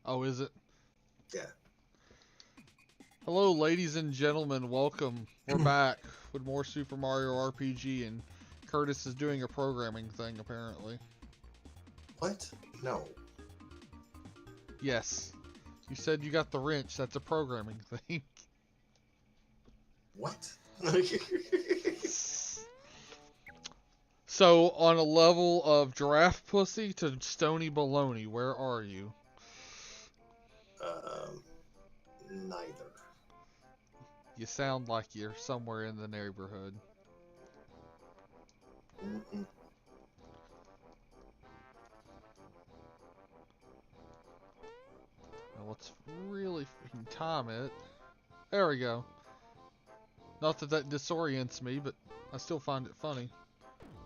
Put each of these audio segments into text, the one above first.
Oh, is it? Yeah. Hello, ladies and gentlemen. Welcome. We're back with more Super Mario RPG, and Curtis is doing a programming thing, apparently. What? No. Yes. You said you got the wrench. That's a programming thing. What? So, on a level of giraffe pussy to stony baloney, where are you? Neither. You sound like you're somewhere in the neighborhood. Mm-mm. Now, let's really freaking time it. There we go. Not that that disorients me, but I still find it funny.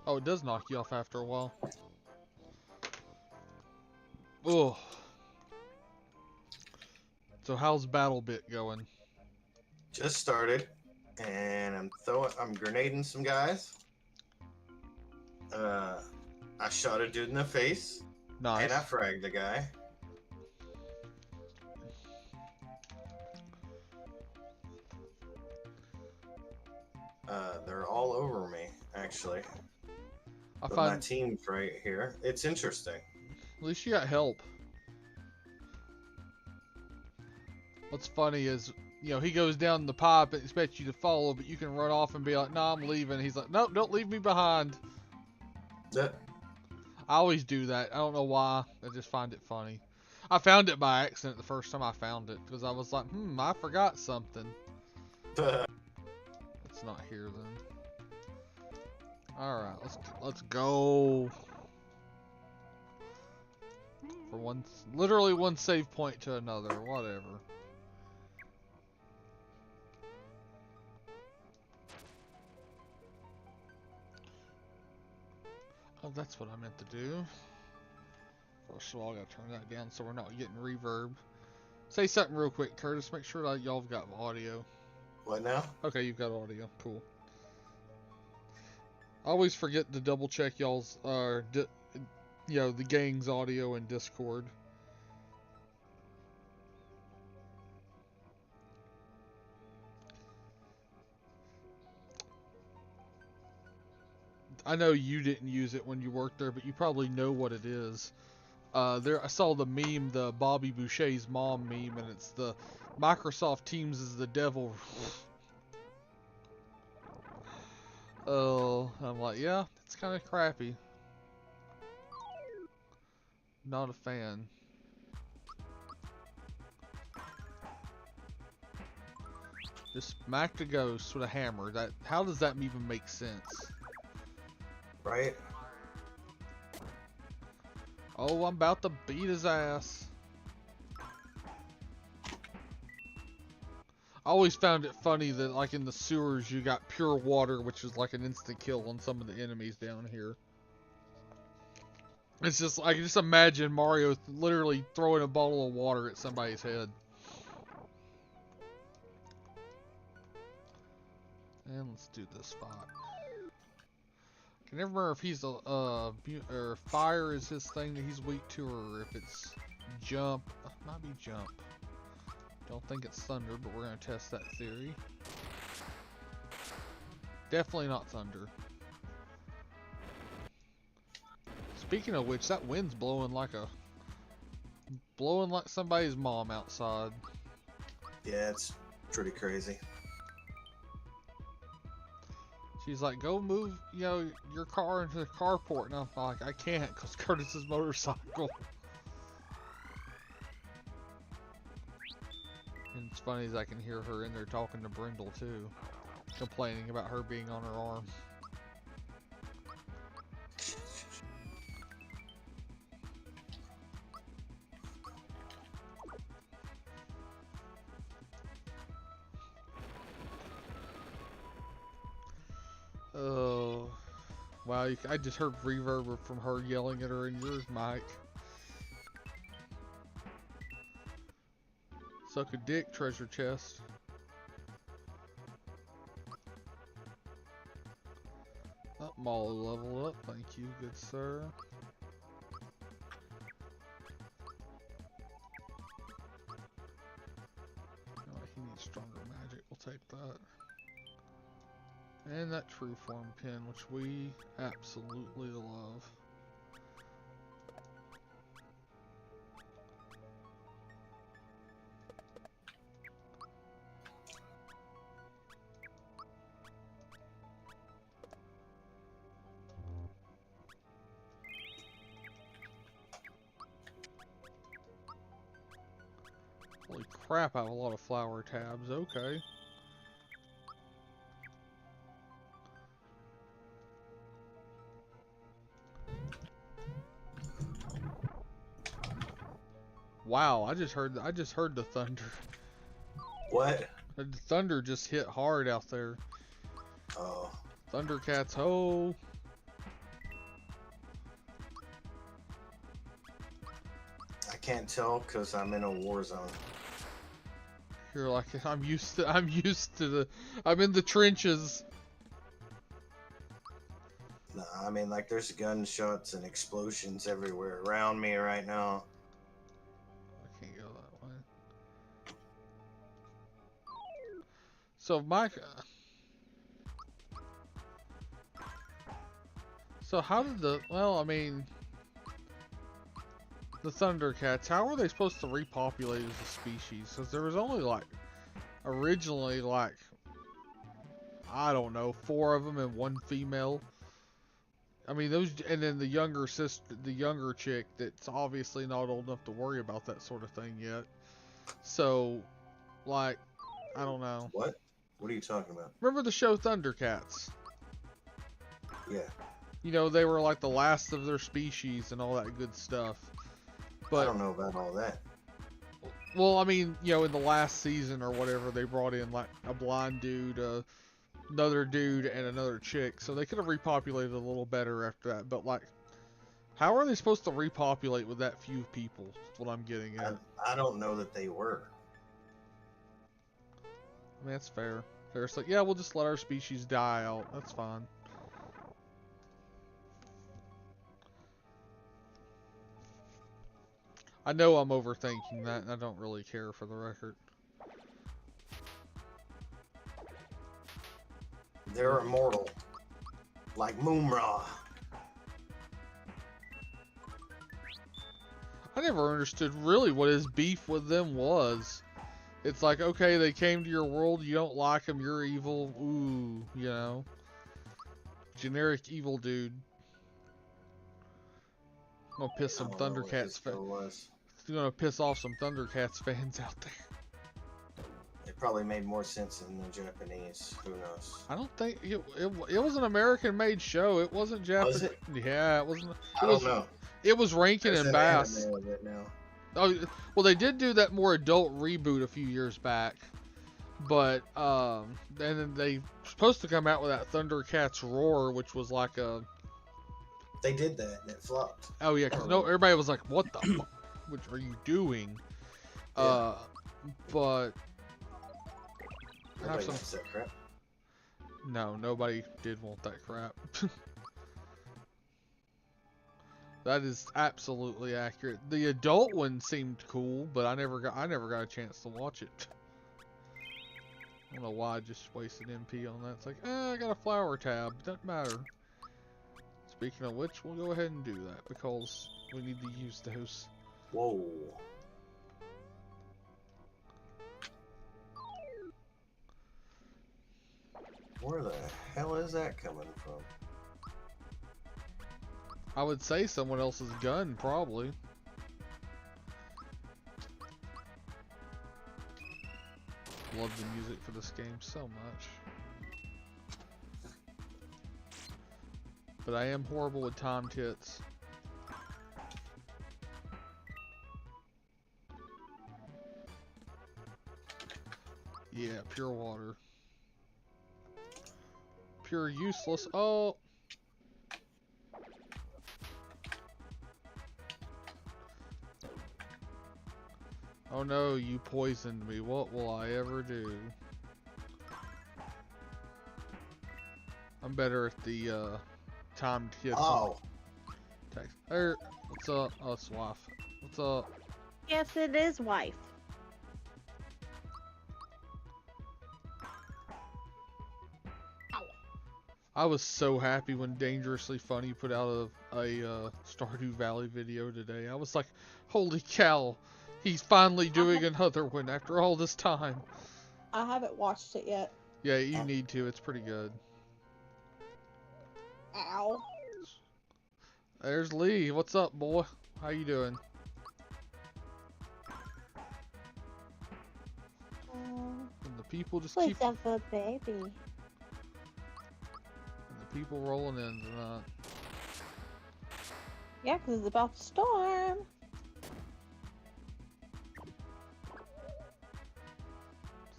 Oh, it does knock you off after a while. Ugh. So how's Battle Bit going? Just started, and I'm grenading some guys. I shot a dude in the face, and I Nice. fragged a guy. They're all over me, actually. I But my find team's right here. It's interesting. at least you got help. What's funny is, you know, he goes down the pipe and expects you to follow, but you can run off and be like, "No, I'm leaving." He's like, "Nope, don't leave me behind." That, I always do that. I don't know why. I just find it funny. I found it by accident the first time I found it because I was like, I forgot something. It's not here then. All right, let's go. For one, literally one save point to another, whatever. Oh, that's what I meant to do. First of all, I gotta turn that down so we're not getting reverb. Say something real quick, Curtis. Make sure that y'all have got audio. what now? Okay, you've got audio. Cool. I always forget to double check y'all's, the gang's audio in Discord. I know you didn't use it when you worked there, but you probably know what it is. I saw the meme, the Bobby Boucher's mom meme, and it's the Microsoft Teams is the devil. Oh, I'm like, yeah, it's kind of crappy. Not a fan. Just smack the ghost with a hammer. How does that even make sense? Right? Oh, I'm about to beat his ass. I always found it funny that, like, in the sewers, you got pure water, which is like an instant kill on some of the enemies down here. It's just, I can just imagine Mario literally throwing a bottle of water at somebody's head. And let's do this fight. I can never remember if he's or fire is his thing that he's weak to, or if it's jump. Might be jump. Don't think it's thunder, but we're gonna test that theory. Definitely not thunder. Speaking of which, that wind's blowing like somebody's mom outside. Yeah, it's pretty crazy. She's like, go move, your car into the carport. And I'm like, I can't, because Curtis's motorcycle. And it's funny as I can hear her in there talking to Brindle, too. Complaining about her being on her arm. Oh, wow! I just heard reverb from her yelling at her in yours, Mike. Suck a dick, treasure chest. Up, Molly level up. Thank you, good sir. Stronger magic, we'll take that. And that true form pin, which we absolutely love. Holy crap, I have a lot of flower tabs, okay. Wow, I just heard the thunder. What? The thunder just hit hard out there. Oh. Thundercats ho! I can't tell because I'm in a war zone. You're like, I'm used to I'm in the trenches. Nah, I mean, like, there's gunshots and explosions everywhere around me right now. I can't go that way. So so how did the Thundercats, how were they supposed to repopulate as a species? Because there was only originally I don't know, 4 of them and 1 female. I mean and then the younger chick that's obviously not old enough to worry about that sort of thing yet. So, I don't know. What? What are you talking about? Remember the show Thundercats? Yeah. You know, they were like the last of their species and all that good stuff. But I don't know about all that. Well, I mean, you know, in the last season or whatever, they brought in like a blind dude, another dude, and another chick. So they could have repopulated a little better after that. But how are they supposed to repopulate with that few people? That's what I'm getting at. I don't know that they were. I mean, that's fair. It's like, yeah, we'll just let our species die out. That's fine. I know I'm overthinking that, and I don't really care, for the record. They're immortal. Like Moomra. I never understood really what his beef with them was. It's like, okay, they came to your world, you don't like them, you're evil, ooh, you know. Generic evil dude. I'm gonna piss some Thundercats fans. It's gonna piss off some Thundercats fans out there. It probably made more sense in the Japanese. Who knows? I don't think it was an American-made show. It wasn't Japanese. Was it? Yeah, it wasn't. I don't know. It was Rankin and Bass. Oh, well, they did do that more adult reboot a few years back, but and then they were supposed to come out with that Thundercats Roar, which was like a. They did that and it flopped. Oh yeah, because no, everybody was like, "What the fuck? What are you doing?" Yeah. But. Nobody wants that crap. No, nobody did want that crap. That is absolutely accurate. The adult one seemed cool, but I never got a chance to watch it. I don't know why I just wasted MP on that. It's like, I got a flower tab. Doesn't matter. Speaking of which, we'll go ahead and do that because we need to use those. Whoa. Where the hell is that coming from? I would say someone else's gun, probably. Love the music for this game so much. But I am horrible with time tits. Yeah, pure water. Pure useless. Oh! Oh no, you poisoned me. What will I ever do? I'm better at the timed hits. Oh. Text. Hey, what's up? Oh, it's wife. What's up? Yes, it is wife. I was so happy when Dangerously Funny put out a Stardew Valley video today. I was like, holy cow, he's finally doing another one after all this time. I haven't watched it yet. Yeah, you need to. It's pretty good. Ow. There's Lee. What's up, boy? How you doing? And the people just keep... Please have a baby. And the people rolling in tonight. Yeah, because it's about to storm.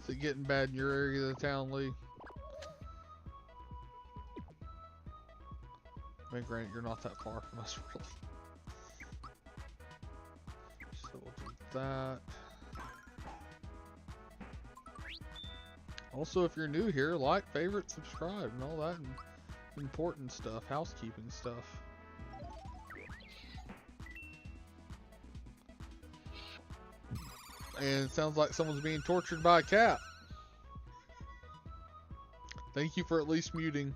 Is it getting bad in your area of the town, Lee? I mean, granted, you're not that far from us, really. So we'll do that. Also, if you're new here, like, favorite, subscribe, and all that important stuff, housekeeping stuff. And it sounds like someone's being tortured by a cat. Thank you for at least muting.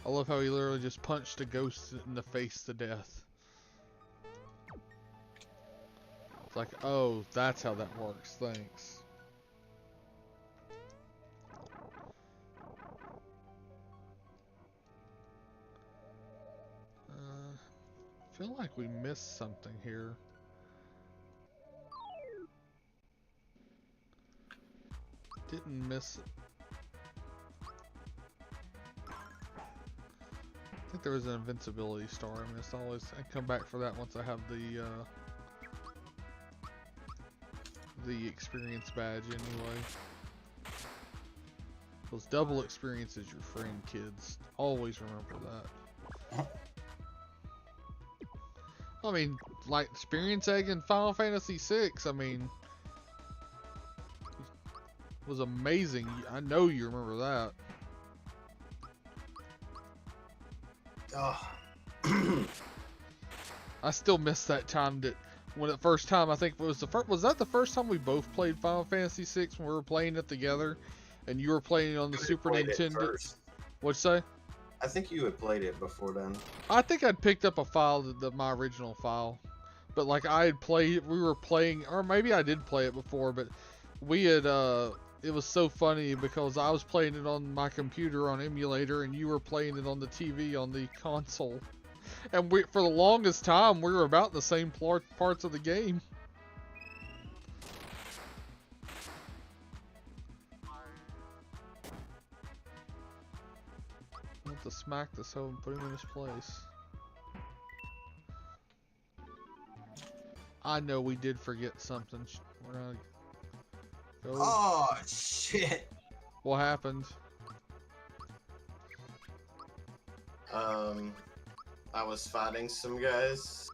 I love how he literally just punched a ghost in the face to death. It's like, oh, that's how that works. Thanks. I feel like we missed something here. Didn't miss it. I think there was an invincibility star I missed. I come back for that once I have the experience badge anyway. Because double experience is your friend, kids. Always remember that. I mean, like experience egg in Final Fantasy VI, I mean, was amazing. I know you remember that. Oh. I still miss that time that when the first time, I think it was was that the first time we both played Final Fantasy VI when we were playing it together, and you were playing it on the Super Nintendo? What'd you say? I think you had played it before then. I think I'd picked up a file, my original file, but like I had played, we were playing, or maybe I did play it before, but we had, it was so funny because I was playing it on my computer on emulator and you were playing it on the TV on the console. And for the longest time, we were about the same parts of the game. I have to smack this hoe and put him in his place. I know we did forget something. We're gonna go. Oh, shit. What happened? I was fighting some guys,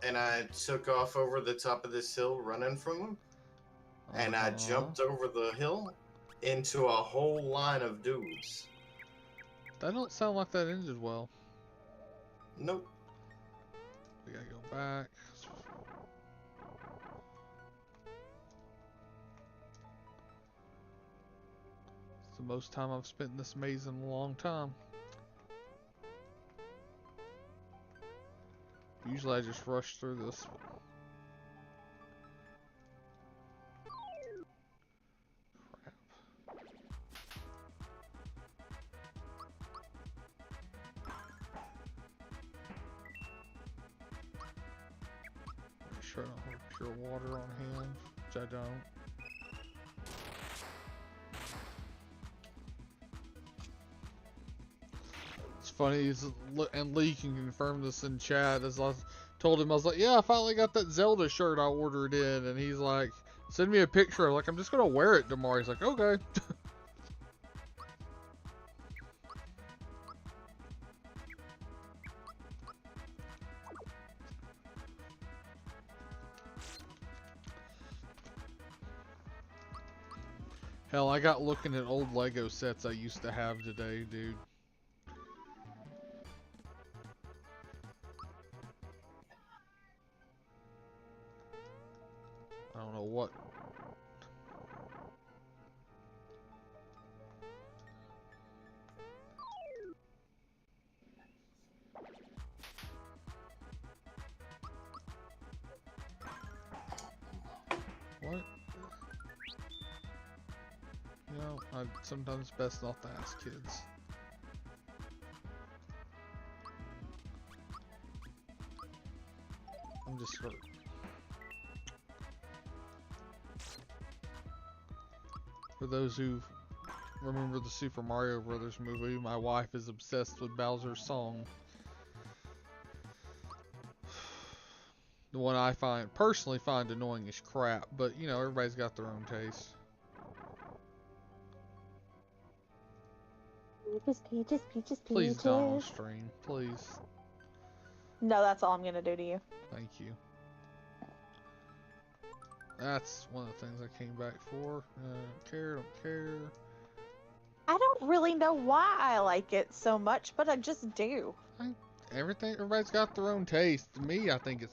and I took off over the top of this hill running from them, and I jumped over the hill into a whole line of dudes. That don't sound like that ended well. Nope. We gotta go back. It's the most time I've spent in this maze in a long time. Usually I just rush through this. Crap. Make sure I don't have pure water on hand, which I don't. It's funny, and Lee can confirm this in chat, as I told him, I was like, yeah, I finally got that Zelda shirt I ordered in, and he's like, send me a picture. I'm like, I'm just gonna wear it tomorrow. He's like, okay. Hell, I got looking at old Lego sets I used to have today, dude. I don't know what. What? You know, sometimes it's best not to ask kids. I'm just hurt. For those who remember the Super Mario Brothers movie, my wife is obsessed with Bowser's song. The one I personally find annoying as crap, but you know, everybody's got their own taste. Peaches, peaches, peaches, Please peaches. don't on stream, please. No, that's all I'm gonna do to you. Thank you. That's one of the things I came back for. Don't care, don't care. I don't really know why I like it so much, but I just do. Everybody's got their own taste. To me, I think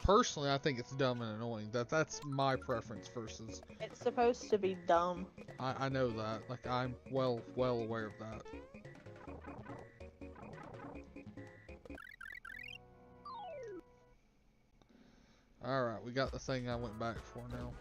personally, I think it's dumb and annoying. That's my preference versus. It's supposed to be dumb. I know that. Like, I'm well aware of that. Alright, we got the thing I went back for now.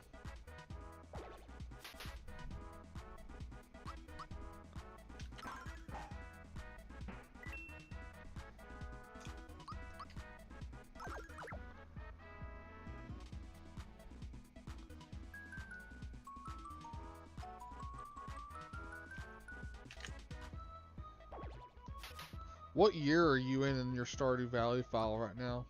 What year are you in your Stardew Valley file right now?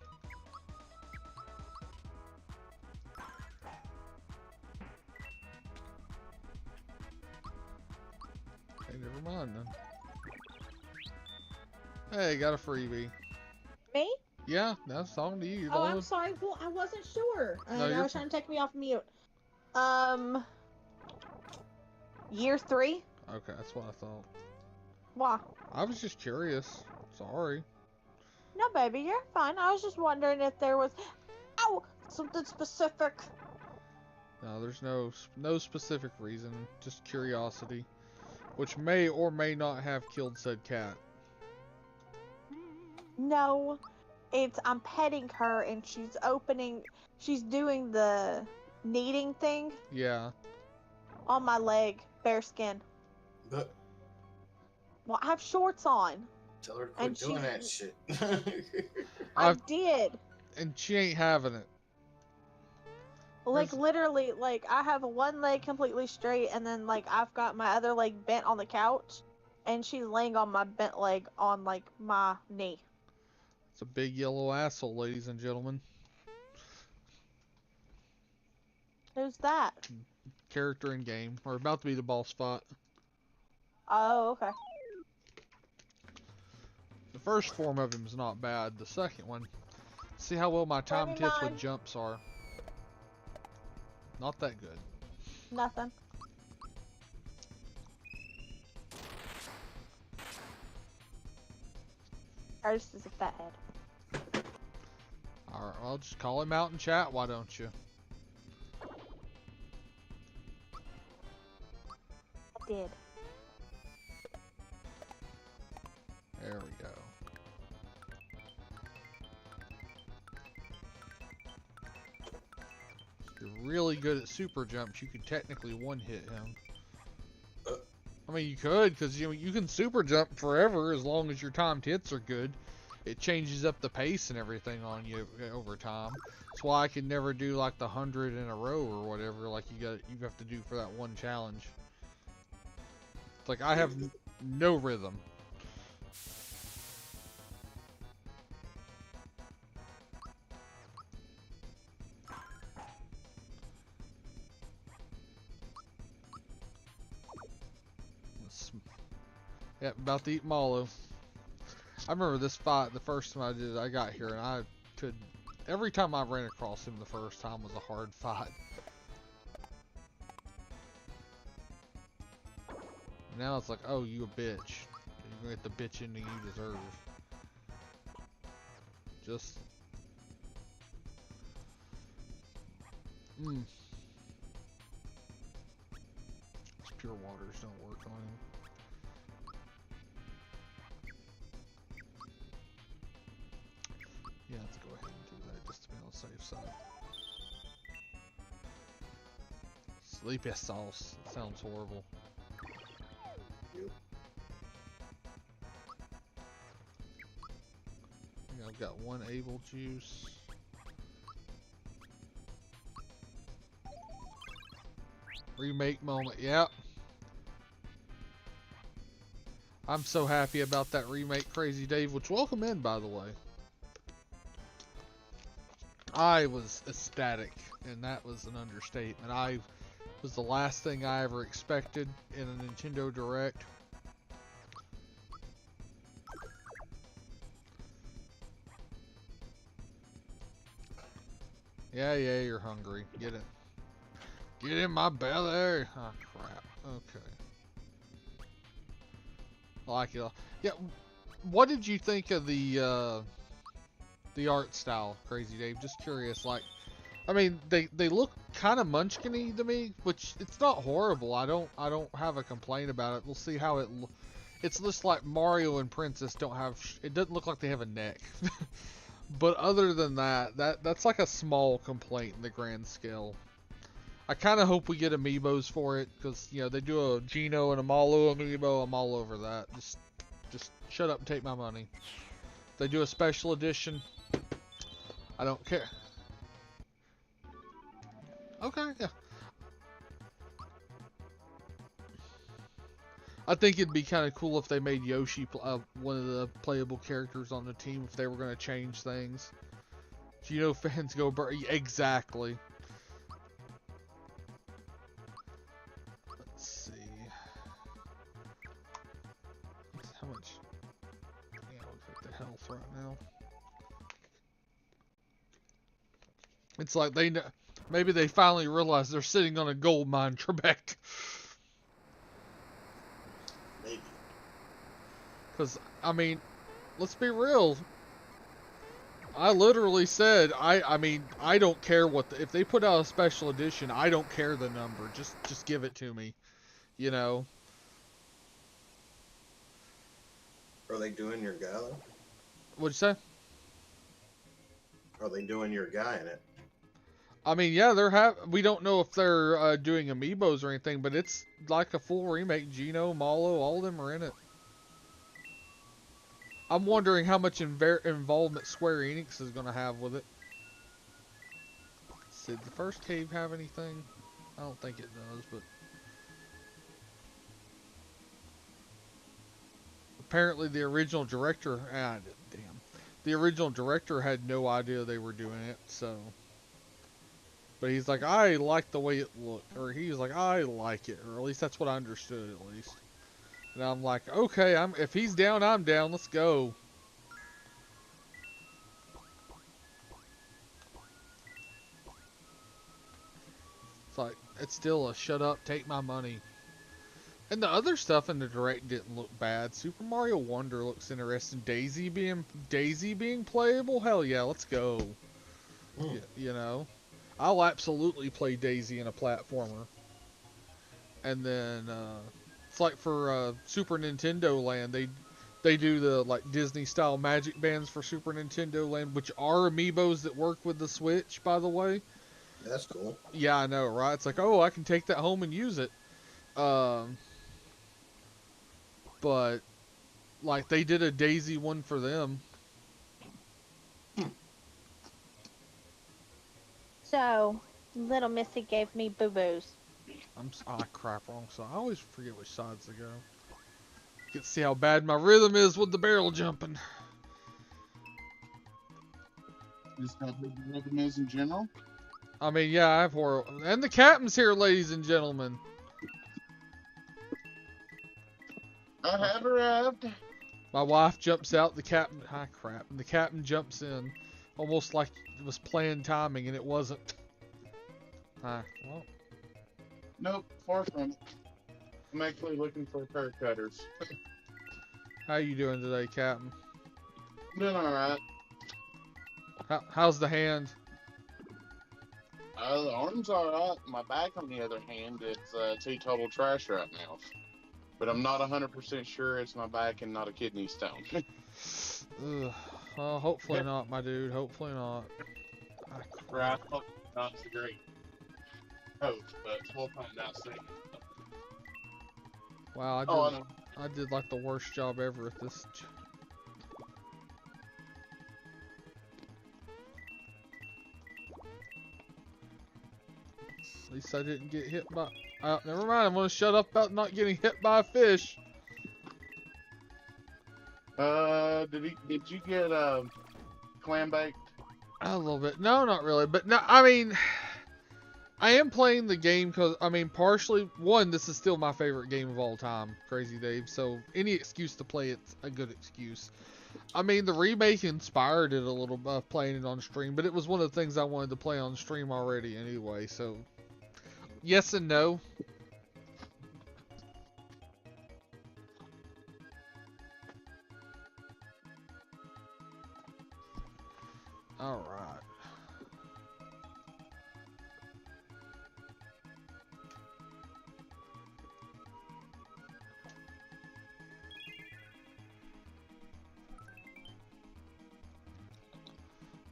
Okay, never mind then. Hey, got a freebie. Me? Yeah, that's talking to you. Oh, I'm sorry. Well, I wasn't sure. No, I was trying to take me off mute. Year 3? Okay, that's what I thought. Why? I was just curious. Sorry. No, baby, you're fine. I was just wondering if there was, something specific. No, there's no specific reason. Just curiosity, which may or may not have killed said cat. No, I'm petting her and she's doing the kneading thing Yeah. on my leg, bare skin. But Well, I have shorts on. tell her to quit doing that shit. I did. And she ain't having it. Like, literally, like, I have one leg completely straight, and then, like, I've got my other leg bent on the couch, and she's laying on my bent leg on, like, my knee. It's a big yellow asshole, ladies and gentlemen. Who's that? Character in game. Or about to be the boss fight. Oh, okay. The first form of him is not bad. The second one, see how well my time tips with jumps are. Not that good. Nothing. Ernest is a fathead. Alright, well, just call him out in chat, why don't you? I did. There we go. If you're really good at super jumps, you could technically one-hit him. I mean, you could, because you can super jump forever as long as your timed hits are good. It changes up the pace and everything on you over time. That's why I can never do like the 100 in a row or whatever like you have to do for that one challenge. It's like I have no rhythm. Yep, about to eat Malo. I remember this fight the first time I got here, and I could. Every time I ran across him the first time was a hard fight. Now it's like, oh, you a bitch. You're gonna get the bitch ending you deserve. Mm. These pure waters don't work on him. Yeah, let's go ahead and do that just to be on the safe side. Sleepy sauce. That sounds horrible. Yep. I think I've got one able juice. Remake moment. Yep. I'm so happy about that remake, Crazy Dave, which welcome in, by the way. I was ecstatic, and that was an understatement. I was the last thing I ever expected in a Nintendo Direct. Yeah, you're hungry. Get it. Get in my belly. Oh, crap. Okay. I like it. Yeah, what did you think of the art style, Crazy Dave? Just curious. Like, I mean, they look kind of munchkin-y to me, which it's not horrible. I don't have a complaint about it. We'll see how it. It's just like Mario and Princess don't have. It doesn't look like they have a neck. But other than that's like a small complaint in the grand scale. I kind of hope we get amiibos for it, because, you know, they do a Geno and a Malo amiibo. I'm all over that. Just shut up and take my money. If they do a special edition, I don't care. Okay, yeah. I think it'd be kind of cool if they made Yoshi one of the playable characters on the team, if they were going to change things. Geno fans go exactly. Let's see. How much? Yeah, I'll take the health right now. It's like they know, maybe they finally realize they're sitting on a gold mine, Trebek. Maybe. Because, I mean, let's be real. I literally said, I mean, I don't care what if they put out a special edition, I don't care the number. Just give it to me. You know. Are they doing your guy? What'd you say? Are they doing your guy in it? I mean, yeah, we don't know if they're doing amiibos or anything, but it's like a full remake. Geno, Malo, all of them are in it. I'm wondering how much involvement Square Enix is going to have with it. Did the first cave have anything? I don't think it does, but apparently the original director, the original director had no idea they were doing it, so. But he's like, I like the way it looked, or he's like, I like it, or at least that's what I understood, at least. And I'm like, okay, if he's down, I'm down. Let's go. It's like, it's still a shut up, take my money. And the other stuff in the direct didn't look bad. Super Mario Wonder looks interesting. Daisy being playable? Hell yeah, let's go. You know, I'll absolutely play Daisy in a platformer. And then it's like for Super Nintendo Land, they do the like Disney style magic bands for Super Nintendo Land, which are amiibos that work with the Switch, by the way. That's cool. Yeah, I know, right? It's like, oh, I can take that home and use it. But like they did a Daisy one for them. So, little Missy gave me boo-boos. Crap, wrong side. I always forget which sides to go. You can see how bad my rhythm is with the barrel jumping. Is that what the rhythm is in general? I mean, yeah, I have horrible. And the captain's here, ladies and gentlemen. I have arrived. My wife jumps out, the captain... Ah, crap. And the captain jumps in. Almost like it was planned timing, and it wasn't. Well. Nope, far from it. I'm actually looking for pair of cutters. How you doing today, Captain? Doing alright. How's the hand? The arm's alright. My back, on the other hand, it's teetotal trash right now. But I'm not 100% sure it's my back and not a kidney stone. Ugh. Well, hopefully not, my dude. Hopefully not. Ah, Right, crap. hope not a great hope, but we'll find out soon. Wow, Oh, I know. I did like the worst job ever at this. At least I didn't get hit by. Never mind. I'm gonna shut up about not getting hit by a fish. Did you get clam baked? A little bit. No, not really. But no, I mean, I am playing the game because, I mean, partially, one, this is still my favorite game of all time, Crazy Dave. So any excuse to play it's a good excuse. I mean, the remake inspired it a little by playing it on stream, but it was one of the things I wanted to play on stream already anyway. So yes and no. All right.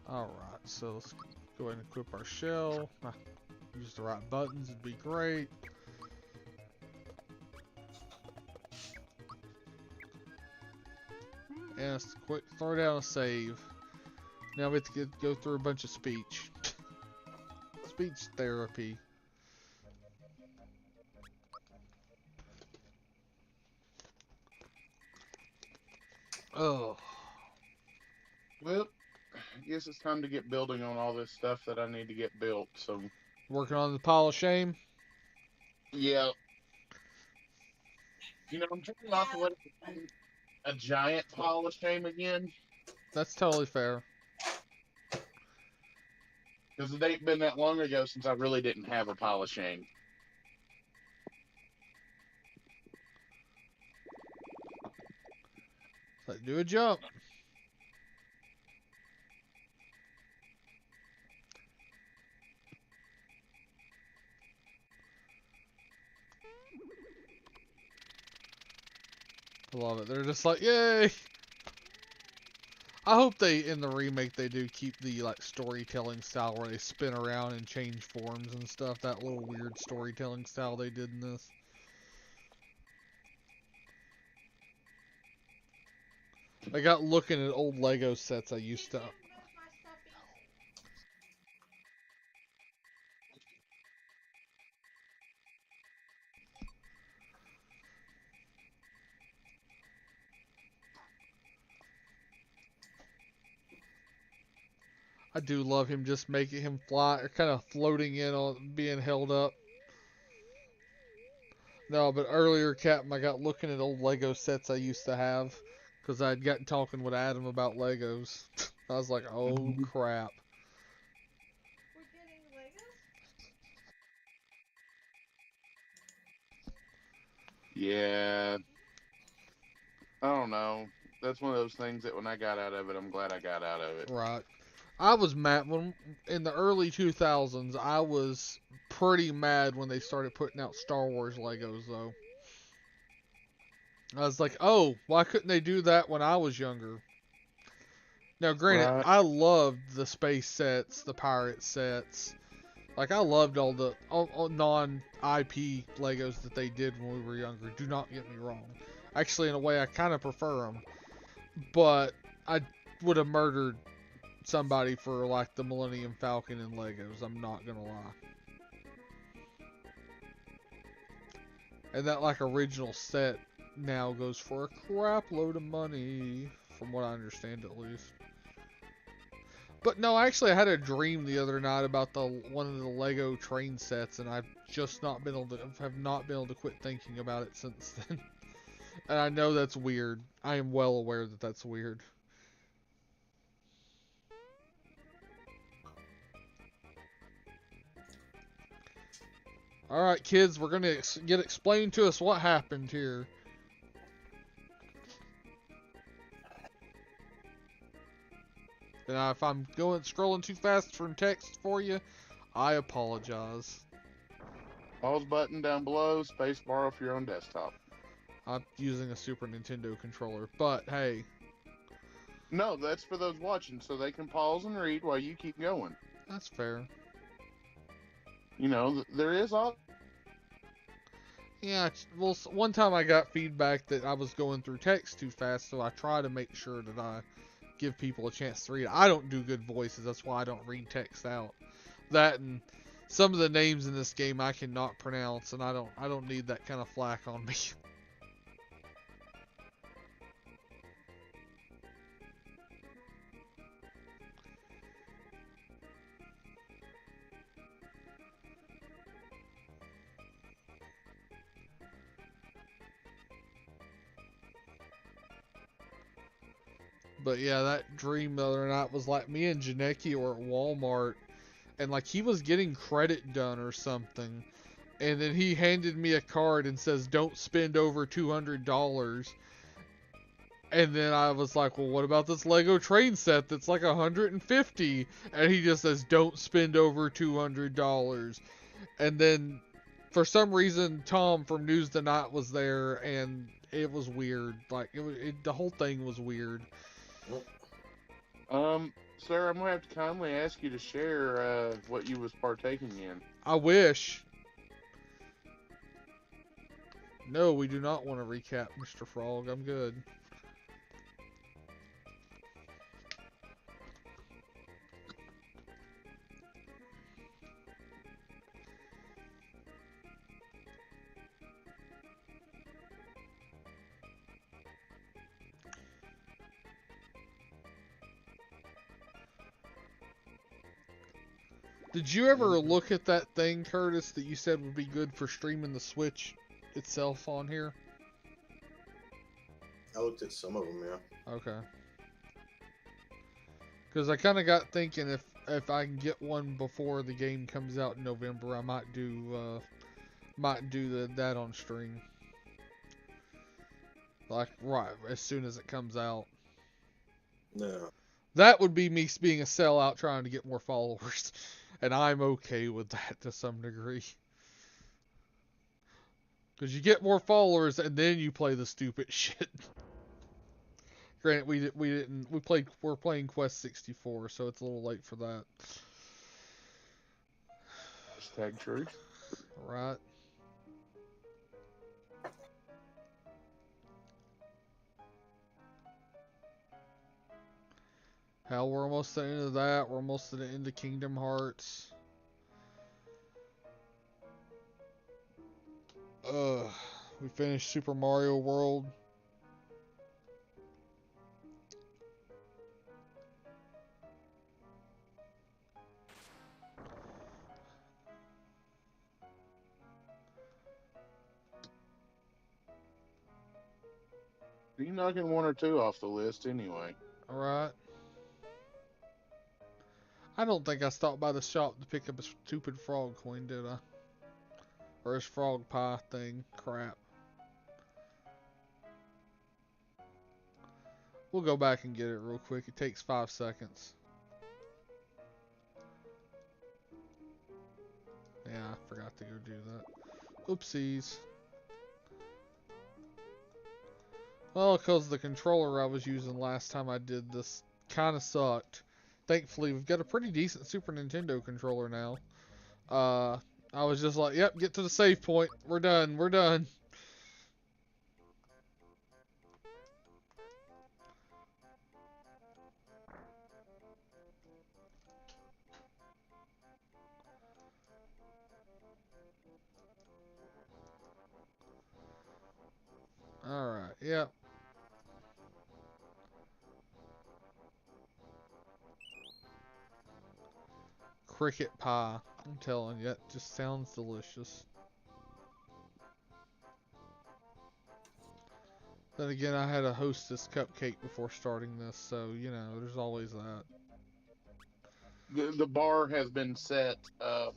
Alright, so let's go ahead and equip our shell. Use the right buttons, it'd be great. And let's quick throw down a save. Now we have to go through a bunch of speech. Speech therapy. Oh. Well, I guess it's time to get building on all this stuff that I need to get built, so... Working on the pile of shame? Yeah. You know, I'm trying not to let it become a giant pile of shame again. That's totally fair. Because it ain't been that long ago since I really didn't have a pile of shame. Let's do a jump. I love it. They're just like, yay! I hope they, in the remake, they do keep the, like, storytelling style where they spin around and change forms and stuff. That little weird storytelling style they did in this. I got looking at old Lego sets I used to... I do love him just making him fly, or kind of floating in on being held up. No, but earlier, Captain, I got looking at old Lego sets I used to have because I'd gotten talking with Adam about Legos. I was like, oh crap. We're getting Legos? Yeah. I don't know. That's one of those things that when I got out of it, I'm glad I got out of it. Right. I was mad when in the early 2000s. I was pretty mad when they started putting out Star Wars Legos, though. I was like, oh, why couldn't they do that when I was younger? Now, granted, Right. I loved the space sets, the pirate sets. Like, I loved all the all non-IP Legos that they did when we were younger. Do not get me wrong. Actually, in a way, I kind of prefer them. But I would have murdered somebody for, like, the Millennium Falcon and Legos. I'm not gonna lie. And that, like, original set now goes for a crap load of money, from what I understand at least. But no, actually, I had a dream the other night about one of the Lego train sets, and I've just not been able to quit thinking about it since then. And I know that's weird. I am well aware that that's weird. All right, kids, we're gonna get explained to us what happened here. And if I'm scrolling too fast from text for you, I apologize. Pause button down below, space bar off your own desktop. I'm using a Super Nintendo controller, but hey. No, that's for those watching, so they can pause and read while you keep going. That's fair. You know, there is all. Yeah, well, one time I got feedback that I was going through text too fast, so I try to make sure that I give people a chance to read. I don't do good voices, that's why I don't read text out. That and some of the names in this game I cannot pronounce, and I don't need that kind of flack on me. But yeah, that dream the other night was like me and Janeki were at Walmart, and like he was getting credit done or something, and then he handed me a card and says, "Don't spend over $200." And then I was like, "Well, what about this Lego train set that's like $150?" And he just says, "Don't spend over $200." And then for some reason, Tom from News the Night was there, and it was weird. Like the whole thing was weird. Sir, I'm gonna have to kindly ask you to share what you was partaking in. I wish. No, we do not want to recap, Mr. Frog. I'm good. Did you ever look at that thing, Curtis, that you said would be good for streaming the Switch itself on here? I looked at some of them, yeah. Okay. Because I kind of got thinking if I can get one before the game comes out in November, I might do that on stream. Like right as soon as it comes out. No. That would be me being a sellout trying to get more followers. And I'm okay with that to some degree. Because you get more followers and then you play the stupid shit. Granted, we're playing Quest 64, so it's a little late for that. Hashtag truth. Right. Hell, we're almost at the end of that. We're almost at the end of Kingdom Hearts. We finished Super Mario World. You're knocking one or two off the list anyway. Alright. I don't think I stopped by the shop to pick up a stupid frog coin, did I? Or his frog pie thing. Crap. We'll go back and get it real quick. It takes 5 seconds. Yeah, I forgot to go do that. Oopsies. Well, because the controller I was using last time I did this kind of sucked. Thankfully, we've got a pretty decent Super Nintendo controller now. I was just like, yep, get to the save point. We're done. We're done. Alright, yep. Cricket pie. I'm telling you, it just sounds delicious. Then again, I had a Hostess cupcake before starting this, so, you know, there's always that. The bar has been set. At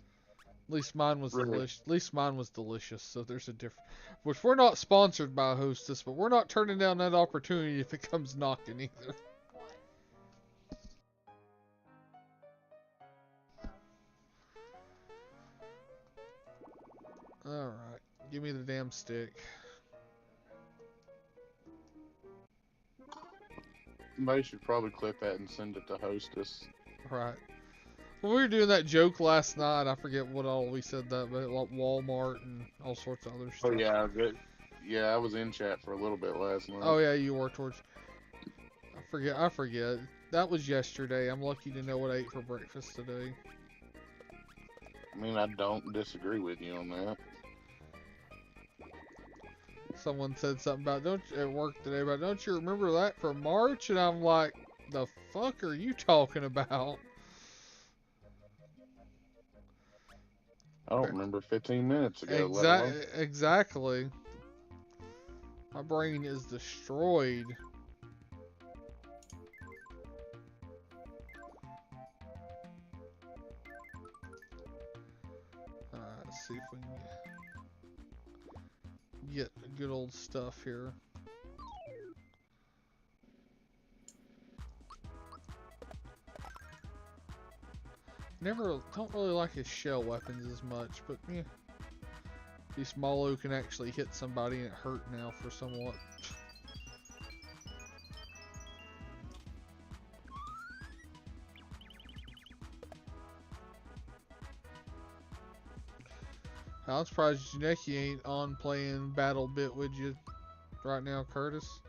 least mine was Really? delicious. At least mine was delicious, so there's a difference. Which we're not sponsored by Hostess, but we're not turning down that opportunity if it comes knocking either. Alright. Give me the damn stick. Somebody should probably clip that and send it to Hostess. Right. When we were doing that joke last night, I forget what all we said that, but like Walmart and all sorts of other stuff. Oh yeah, good. Yeah, I was in chat for a little bit last night. Oh yeah, you were towards. I forget. That was yesterday. I'm lucky to know what I ate for breakfast today. I mean, I don't disagree with you on that. Someone said something about at work today about don't you remember that from March? And I'm like, the fuck are you talking about? I don't remember 15 minutes ago. Exactly. My brain is destroyed. Let's see if we can get good old stuff here. Don't really like his shell weapons as much, but yeah. At least Malo can actually hit somebody and it hurt now for somewhat. I'm surprised Janeki ain't on playing Battle Bit with you right now, Curtis.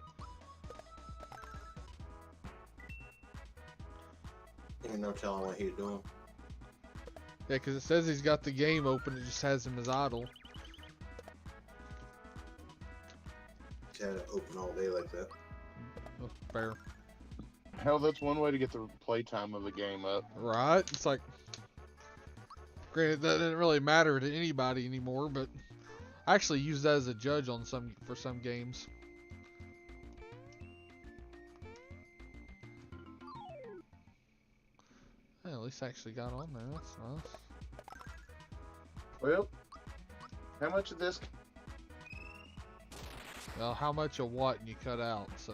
Ain't no telling what he's doing. Yeah, because it says he's got the game open, it just has him as idle. He's had it open all day like that. Oh, fair. Hell, that's one way to get the playtime of the game up. Right? It's like, granted, that didn't really matter to anybody anymore, but I actually use that as a judge on for some games. Hey, at least I actually got on there. That's nice. Well, how much of this? Well, how much of what you cut out, so.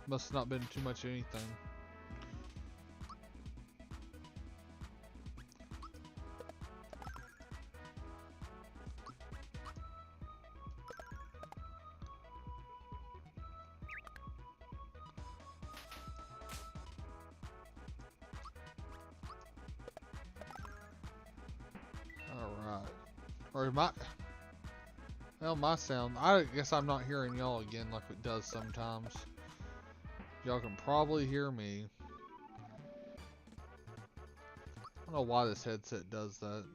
Must not been too much of anything. Alright. Or my sound, I guess I'm not hearing y'all again like it does sometimes. Y'all can probably hear me. I don't know why this headset does that.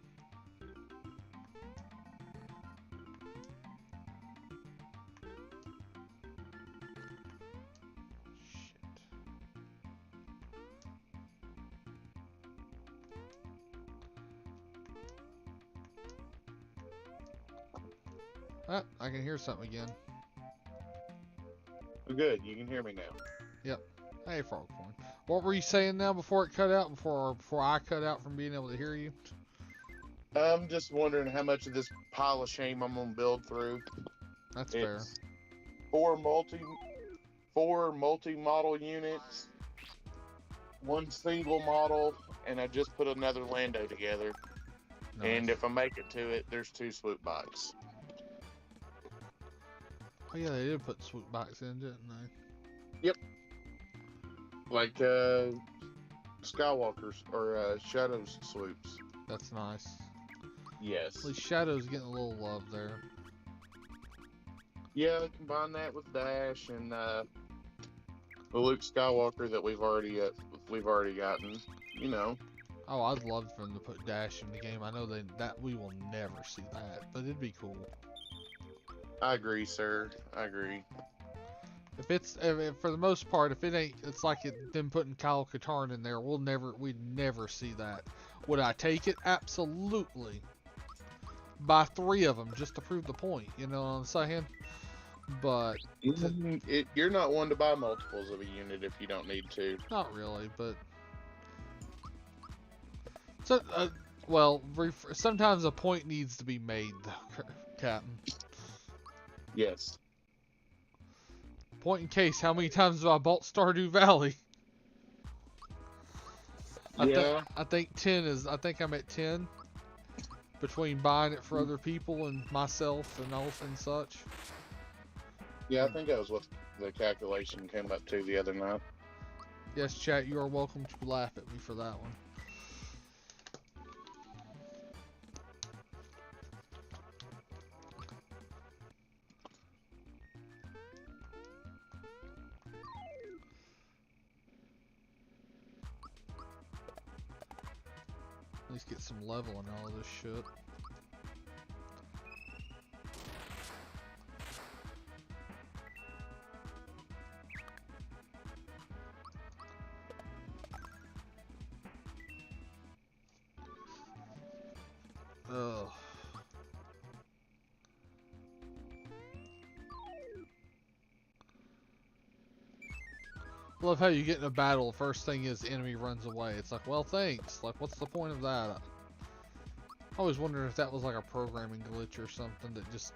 Ah, I can hear something again. Good, you can hear me now. Yep. Hey, Frogcorn. What were you saying now before it cut out? Before I cut out from being able to hear you? I'm just wondering how much of this pile of shame I'm gonna build through. That's fair. It's four multi-model units, one single model, and I just put another Lando together. Nice. And if I make it to it, there's 2 swoop bikes. Oh yeah, they did put swoop bikes in, didn't they? Yep. Like Skywalker's or Shadow's swoops. That's nice. Yes. At least Shadow's getting a little love there. Yeah, combine that with Dash and the Luke Skywalker that we've already gotten. You know. Oh, I'd love for them to put Dash in the game. I know that we will never see that, but it'd be cool. I agree, sir. I agree. If for the most part, if it ain't, it's like them putting Kyle Katarn in there. We'd never see that. Would I take it? Absolutely. Buy 3 of them just to prove the point. You know what I'm saying? But you're not one to buy multiples of a unit if you don't need to. Not really, but so well, sometimes a point needs to be made, though, Captain. Yes. Point in case, how many times have I bought Stardew Valley? Yeah. I think 10 is. I think I'm at 10. between buying it for other people and myself and all and such. Yeah, I think that was what the calculation came up to the other night. Yes, chat, you are welcome to laugh at me for that one. At least get some level in all of this shit. Ugh. Love how you get in a battle, the first thing is the enemy runs away. It's like, well, thanks. Like, what's the point of that? I always wondered if that was like a programming glitch or something that just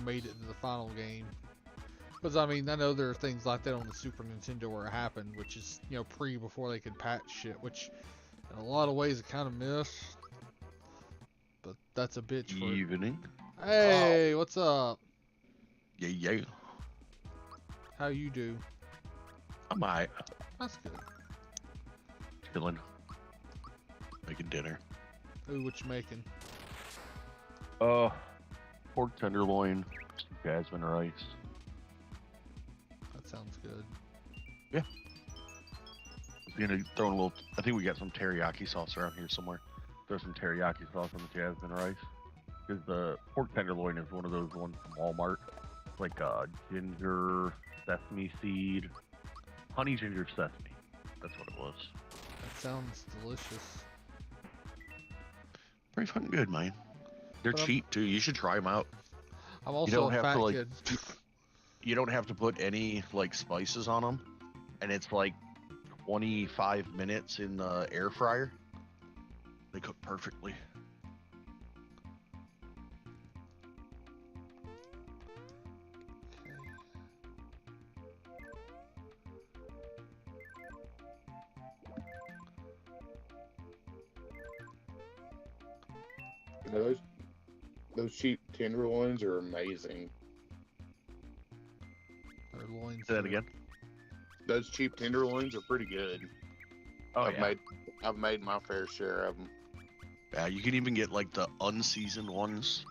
made it to the final game. Because, I mean, I know there are things like that on the Super Nintendo where it happened, which is, you know, before they could patch shit, which in a lot of ways it kind of missed. But that's a bitch for it. Evening. Hey, what's up? Yeah, yeah. How you do? I'm alright. That's good. Chilling. Making dinner. Ooh, what you making? Pork tenderloin, some jasmine rice. That sounds good. You know, throwing a little. I think we got some teriyaki sauce around here somewhere. Throw some teriyaki sauce on the jasmine rice. Because the pork tenderloin is one of those ones from Walmart. It's like ginger, sesame seed, honey ginger sesame. That's what it was. That sounds delicious. Pretty fucking good, man. They're But cheap too. You should try them out. I'm also don't a have fat to, like, kid. You don't have to put any like spices on them, and it's like 25 minutes in the air fryer. They cook perfectly. You know, those cheap tenderloins are amazing. Their loins Say that are- again. Those cheap tenderloins are pretty good. Oh I've made my fair share of them. Yeah, you can even get like the unseasoned ones,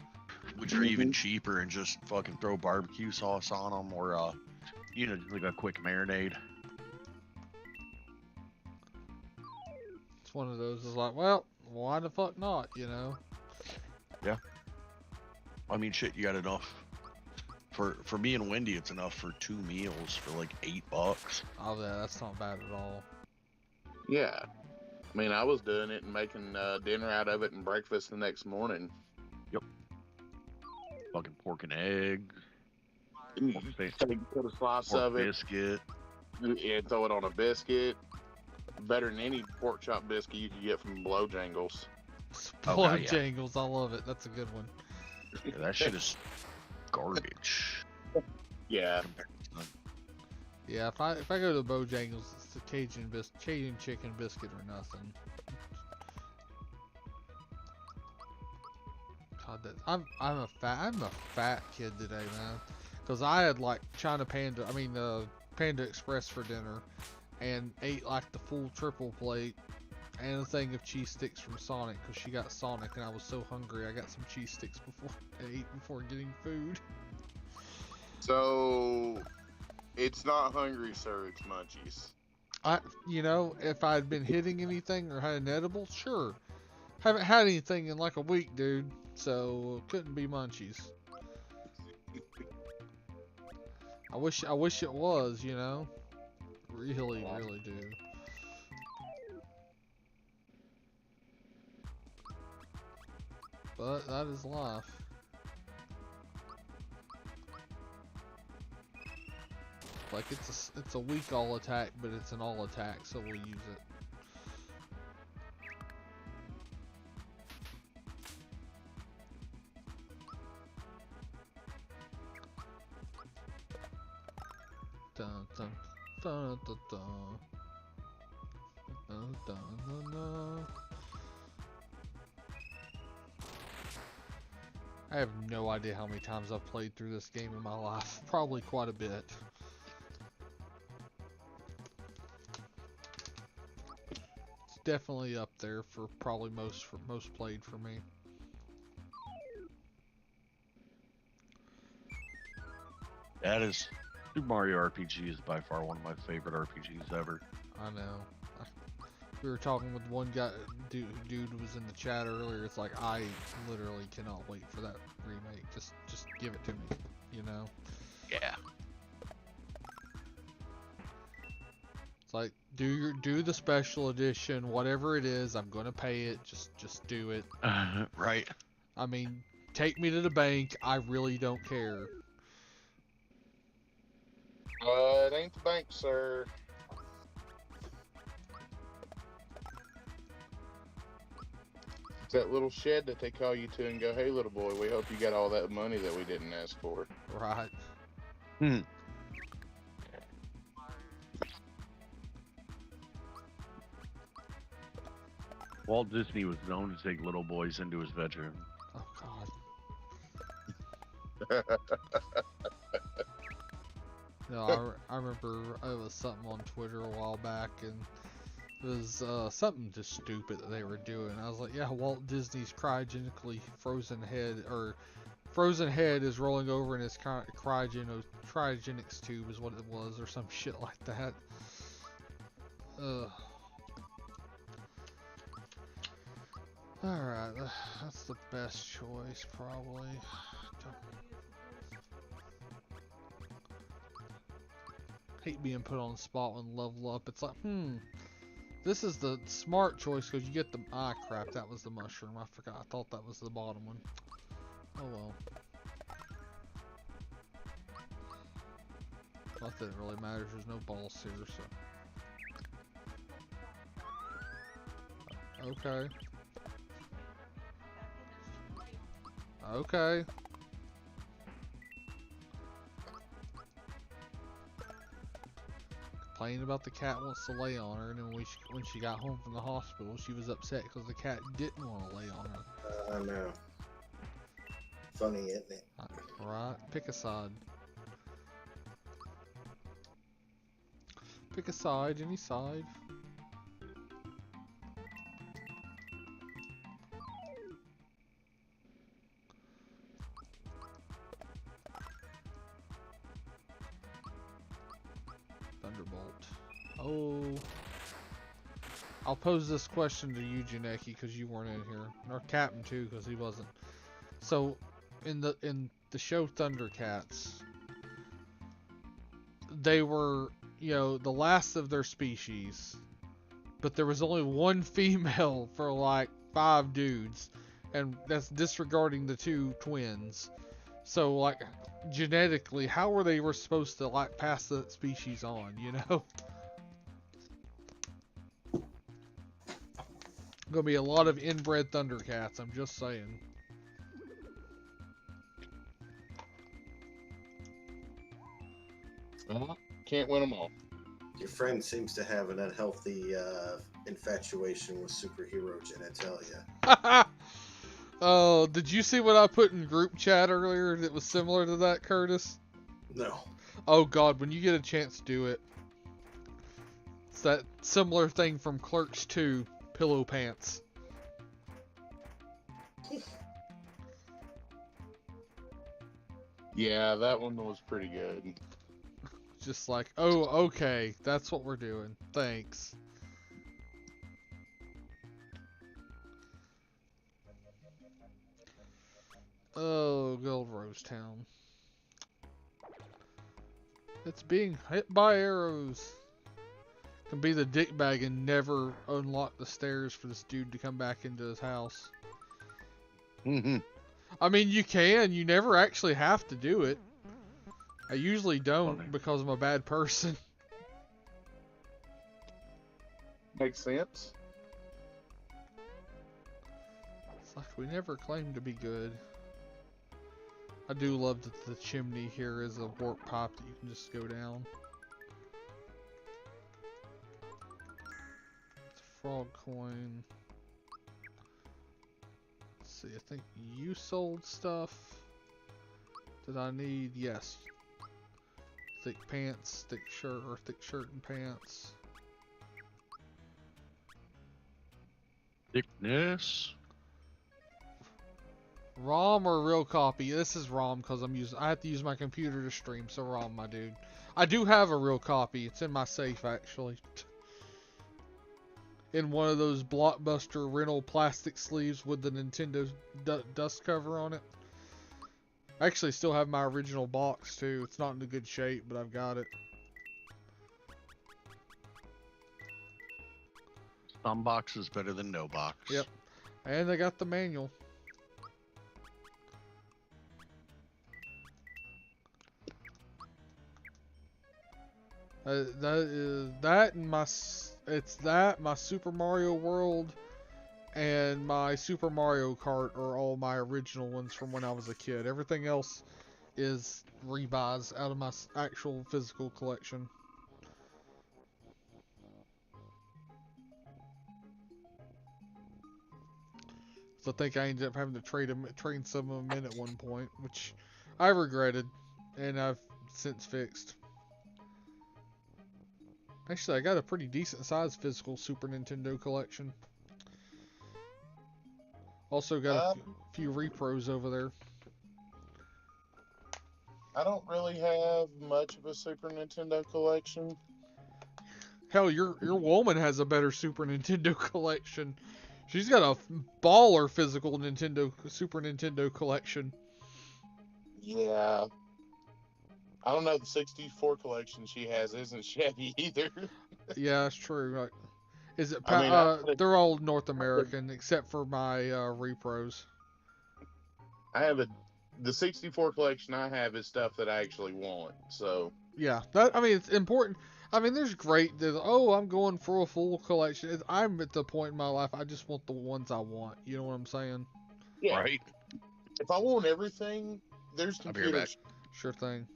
which are even cheaper, and just fucking throw barbecue sauce on them, or you know, just like a quick marinade. It's one of those. Is like, well, why the fuck not? You know. I mean, shit, you got enough. For me and Wendy, it's enough for 2 meals for like $8. Oh yeah, that's not bad at all. Yeah. I mean, I was doing it and making dinner out of it and breakfast the next morning. Fucking pork and eggs, pork steak, Put a slice pork of it biscuit. and throw it on a biscuit. Better than any pork chop biscuit you can get from Blowjangles. Oh, Blood yeah. jangles, I love it. That's a good one. Yeah, that shit is garbage. Yeah. Yeah, if I go to Bojangles, it's the Cajun chicken biscuit or nothing. God, I'm a fat kid today, man. Cause I had like Panda Express for dinner, and ate like the full triple plate and a thing of cheese sticks from Sonic, cause she got Sonic, and I was so hungry I got some cheese sticks before getting food. So, it's not hungry, sir. It's munchies. If I'd been hitting anything or had an edible, sure. Haven't had anything in like a week, dude. So couldn't be munchies. I wish it was, you know. Really do. But that is life. Like it's a weak all attack, but it's an all attack, so we'll use it. Dun dun dun dun dun. Dun dun dun dun. I have no idea how many times I've played through this game in my life. Probably quite a bit. It's definitely up there for probably most played for me. That is Super Mario RPG is by far one of my favorite RPGs ever. I know. We were talking with one guy, dude was in the chat earlier. It's like, I literally cannot wait for that remake. Just give it to me, you know? Yeah. It's like, do the special edition, whatever it is. I'm gonna pay it. Just do it. Right. I mean, take me to the bank. I really don't care. It ain't the bank, sir. It's that little shed that they call you to and go, hey, little boy, we hope you got all that money that we didn't ask for. Right. Walt Disney was known to take little boys into his bedroom. Oh God. No, I remember it was something on Twitter a while back, and it was something just stupid that they were doing. I was like, yeah, Walt Disney's cryogenically frozen head is rolling over in his cryogenics tube is what it was, or some shit like that. Alright, that's the best choice, probably. Hate being put on the spot when level up. It's like, this is the smart choice because you get the... Ah, crap, that was the mushroom. I forgot. I thought that was the bottom one. Oh, well. Not that it really matters. There's no balls here, so... Okay. Okay. Complaining about the cat wants to lay on her, and then when she got home from the hospital, she was upset because the cat didn't want to lay on her. I know. Funny, isn't it? Right? Pick a side. Pick a side, any side. Thunderbolt. Oh. I'll pose this question to you, Janeki, because you weren't in here. Or Captain too, because he wasn't. So, in the show Thundercats, they were, the last of their species, but there was only one female for like 5 dudes, and that's disregarding the 2 twins. So, like, genetically, how were they supposed to, like, pass the species on, Gonna be a lot of inbred Thundercats, I'm just saying. Can't win them all. Your friend seems to have an unhealthy infatuation with superhero genitalia. Oh, did you see what I put in group chat earlier that was similar to that, Curtis? No. Oh God, when you get a chance, do it. It's that similar thing from Clerks 2, pillow pants. Yeah, that one was pretty good. Just like, oh, okay, that's what we're doing. Thanks. Oh, Gold Rose Town. It's being hit by arrows. Can be the dickbag and never unlock the stairs for this dude to come back into his house. I mean, you can. You never actually have to do it. I usually don't because I'm a bad person. Makes sense. It's like we never claimed to be good. I do love that the chimney here is a warp pipe that you can just go down. It's a frog coin. Let's see, I think you sold stuff that I need. Yes. Thick pants, thick shirt, or thick shirt and pants. Thickness. ROM or real copy? This is ROM because I have to use my computer to stream, so ROM, my dude. I do have a real copy. It's in my safe, actually. In one of those Blockbuster rental plastic sleeves with the Nintendo dust cover on it. I actually still have my original box, too. It's not in a good shape, but I've got it. Some box is better than no box. Yep. And I got the manual. My Super Mario World and my Super Mario Kart are all my original ones from when I was a kid. Everything else is rebuys out of my actual physical collection. So I think I ended up having to trade some of them in at one point, which I regretted, and I've since fixed. Actually, I got a pretty decent sized physical Super Nintendo collection. Also got a few repros over there. I don't really have much of a Super Nintendo collection. Hell, your woman has a better Super Nintendo collection. She's got a baller physical Super Nintendo collection. Yeah. I don't know, the 64 collection she has isn't shabby either. Yeah, that's true. Like, is it? They're all North American except for my repros. The 64 collection I have is stuff that I actually want. So yeah, I mean it's important. I mean, there's I'm going for a full collection. I'm at the point in my life I just want the ones I want. You know what I'm saying? Yeah. Right. If I want everything, there's computers. Sure thing.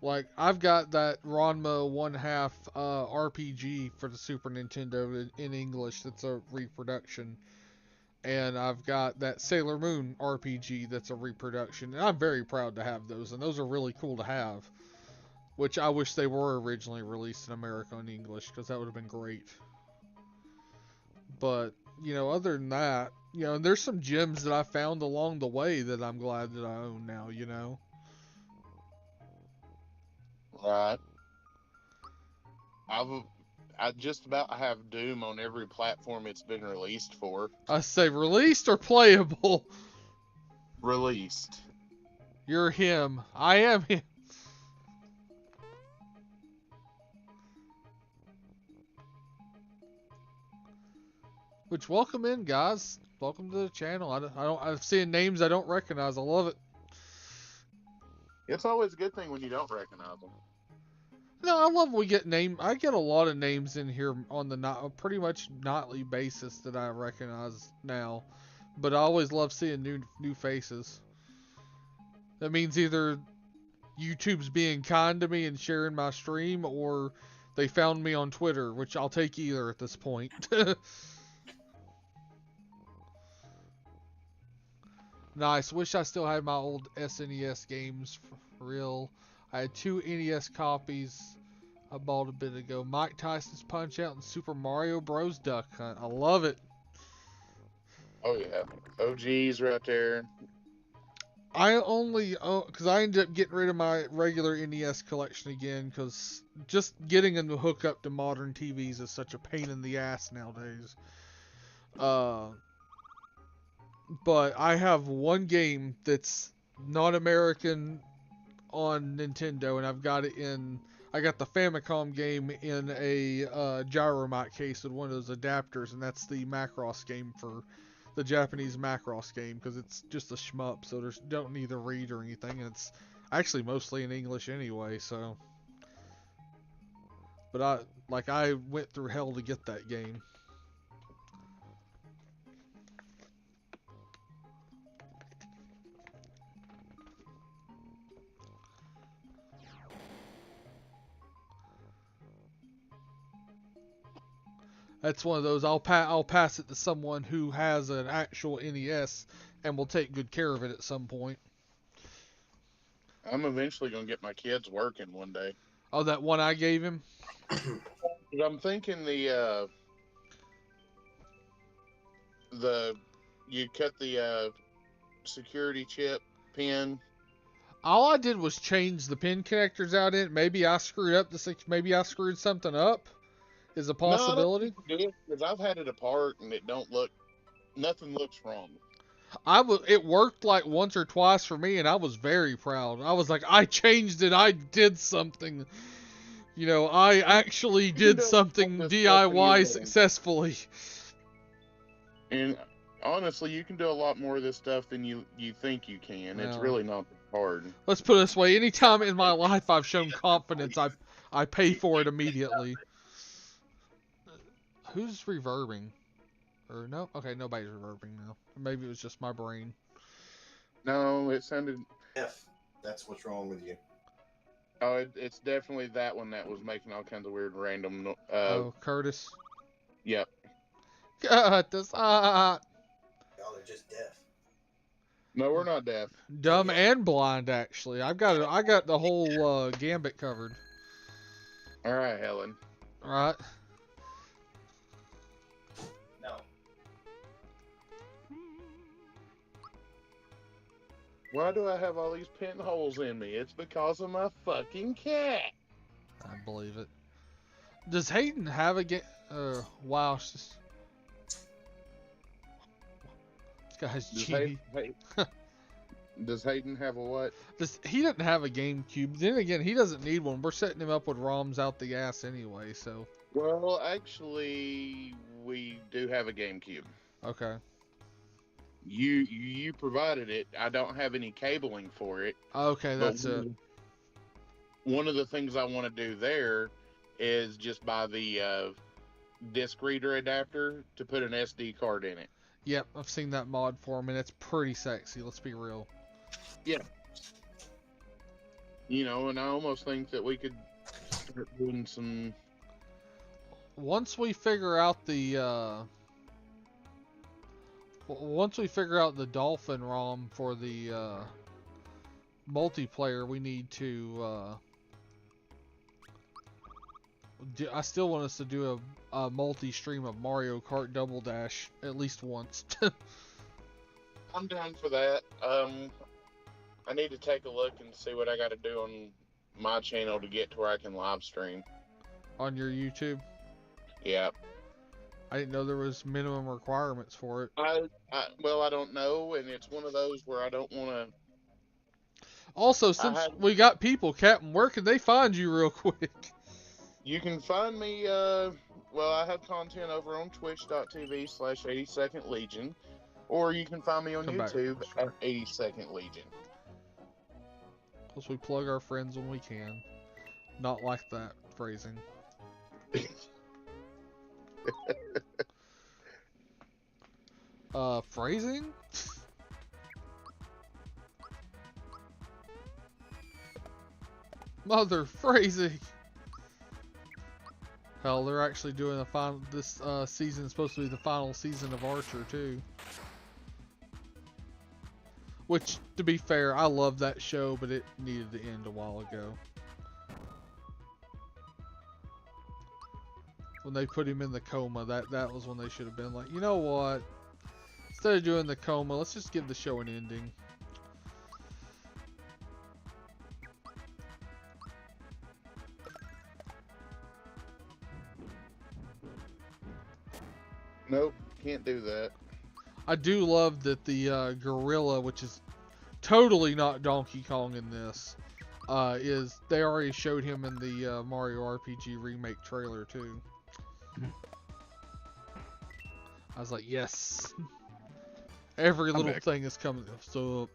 Like, I've got that Ranma 1/2 RPG for the Super Nintendo in English that's a reproduction. And I've got that Sailor Moon RPG that's a reproduction. And I'm very proud to have those. And those are really cool to have. Which I wish they were originally released in America in English, because that would have been great. But, other than that, and there's some gems that I found along the way that I'm glad that I own now, Right. I just about have Doom on every platform it's been released for. I say released or playable? Released. You're him. I am him. Which, welcome in, guys. Welcome to the channel. I'm seeing names I don't recognize. I love it. It's always a good thing when you don't recognize them. No, I love when we get I get a lot of names in here on the pretty much nightly basis that I recognize now. But I always love seeing new faces. That means either YouTube's being kind to me and sharing my stream, or they found me on Twitter, which I'll take either at this point. Nice. Wish I still had my old SNES games for real. I had 2 NES copies I bought a bit ago. Mike Tyson's Punch Out and Super Mario Bros. Duck Hunt. I love it. Oh yeah, OGs right there. I only because I ended up getting rid of my regular NES collection again, because just getting them to hook up to modern TVs is such a pain in the ass nowadays. But I have one game that's not American on Nintendo, and I've got it I got the Famicom game in a Gyromite case with one of those adapters, and that's the Macross game for the Japanese Macross game, because it's just a shmup, so there's don't need to read or anything, and it's actually mostly in English anyway, so. But I went through hell to get that game. That's one of those. I'll pass it to someone who has an actual NES and will take good care of it at some point. I'm eventually gonna get my kids working one day. Oh, that one I gave him. But I'm thinking the you cut the security chip pin. All I did was change the pin connectors out in it. Maybe I screwed up maybe I screwed something up. Is a possibility. No, because I've had it apart and it don't look. Nothing looks wrong. It worked like once or twice for me, and I was very proud. I was like, I changed it. I did something. You know, I actually did something DIY successfully. And honestly, you can do a lot more of this stuff than you think you can. It's really not hard. Let's put it this way: anytime in my life I've shown confidence, I pay for it immediately. Who's reverbing? Or no? Okay, nobody's reverbing now. Maybe it was just my brain. No, it sounded. F. That's what's wrong with you. Oh, it's definitely that one that was making all kinds of weird random. Oh, Curtis. Yep. Curtis. Y'all are just deaf. No, we're not deaf. Dumb and blind, actually. I got the whole gambit covered. All right, Helen. All right. No. Why do I have all these pinholes in me? It's because of my fucking cat. I believe it. Does Hayden have a game? Wow. It's just... This guy's cheating. Does Hayden have a what? He doesn't have a GameCube. Then again, he doesn't need one. We're setting him up with ROMs out the ass anyway, so. Well, actually, we do have a GameCube. Okay. You provided it. I don't have any cabling for it. Okay, that's it. One of the things I want to do there is just buy the disc reader adapter to put an SD card in it. Yep, I've seen that mod for him, and it's pretty sexy. Let's be real. Yeah. You know, and I almost think that we could start doing some. Once we figure out the Dolphin ROM for the multiplayer, we need to. I still want us to do a multi-stream of Mario Kart Double Dash at least once. I'm down for that. I need to take a look and see what I got to do on my channel to get to where I can live stream. On your YouTube? Yeah. I didn't know there was minimum requirements for it. Well, I don't know, and it's one of those where I don't want to. Also, since we got people, Captain, where can they find you real quick? You can find me, well, I have content over on twitch.tv/82nd Legion, or you can find me on YouTube at 82nd Legion. Plus, we plug our friends when we can. Not like that phrasing. Phrasing? Mother phrasing! Hell, they're actually doing this season is supposed to be the final season of Archer, too. Which, to be fair, I love that show, but it needed to end a while ago. When they put him in the coma, that was when they should have been like, you know what? Instead of doing the coma, let's just give the show an ending. Nope, can't do that. I do love that the gorilla, which is totally not Donkey Kong in this, they already showed him in the Mario RPG remake trailer too. I was like, yes. Every little thing is coming. So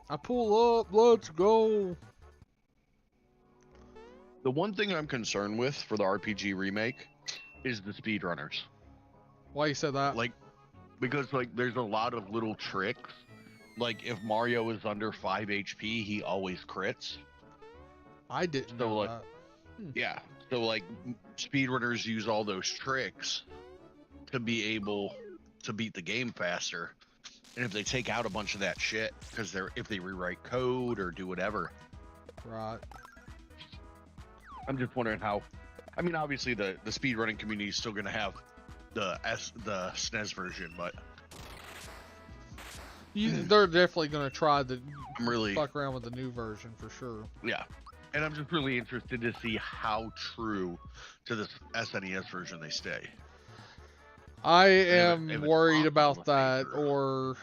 I pull up, let's go. The one thing I'm concerned with for the RPG remake is the speedrunners. Why you said that? Like, because like there's a lot of little tricks. Like if Mario is under 5 HP, he always crits. I didn't know that. Yeah. So like speedrunners use all those tricks to be able to beat the game faster. And if they take out a bunch of that shit, because if they rewrite code or do whatever. Right. I'm just wondering how. I mean, obviously the speedrunning community is still going to have the SNES version, but they're definitely going to try to really fuck around with the new version for sure. Yeah, and I'm just really interested to see how true to the SNES version they stay. I am worried about that, or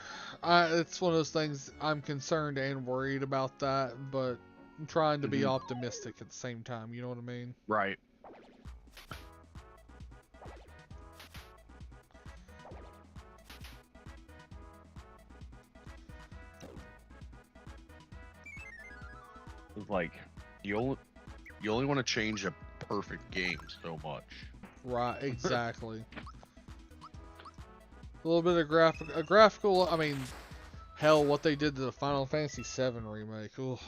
it's one of those things. I'm concerned and worried about that, but I'm trying to be optimistic at the same time. You know what I mean? Right. It's like you only want to change a perfect game so much. Right. Exactly. A little bit of graphical. I mean, hell, what they did to the Final Fantasy VII remake. Ooh.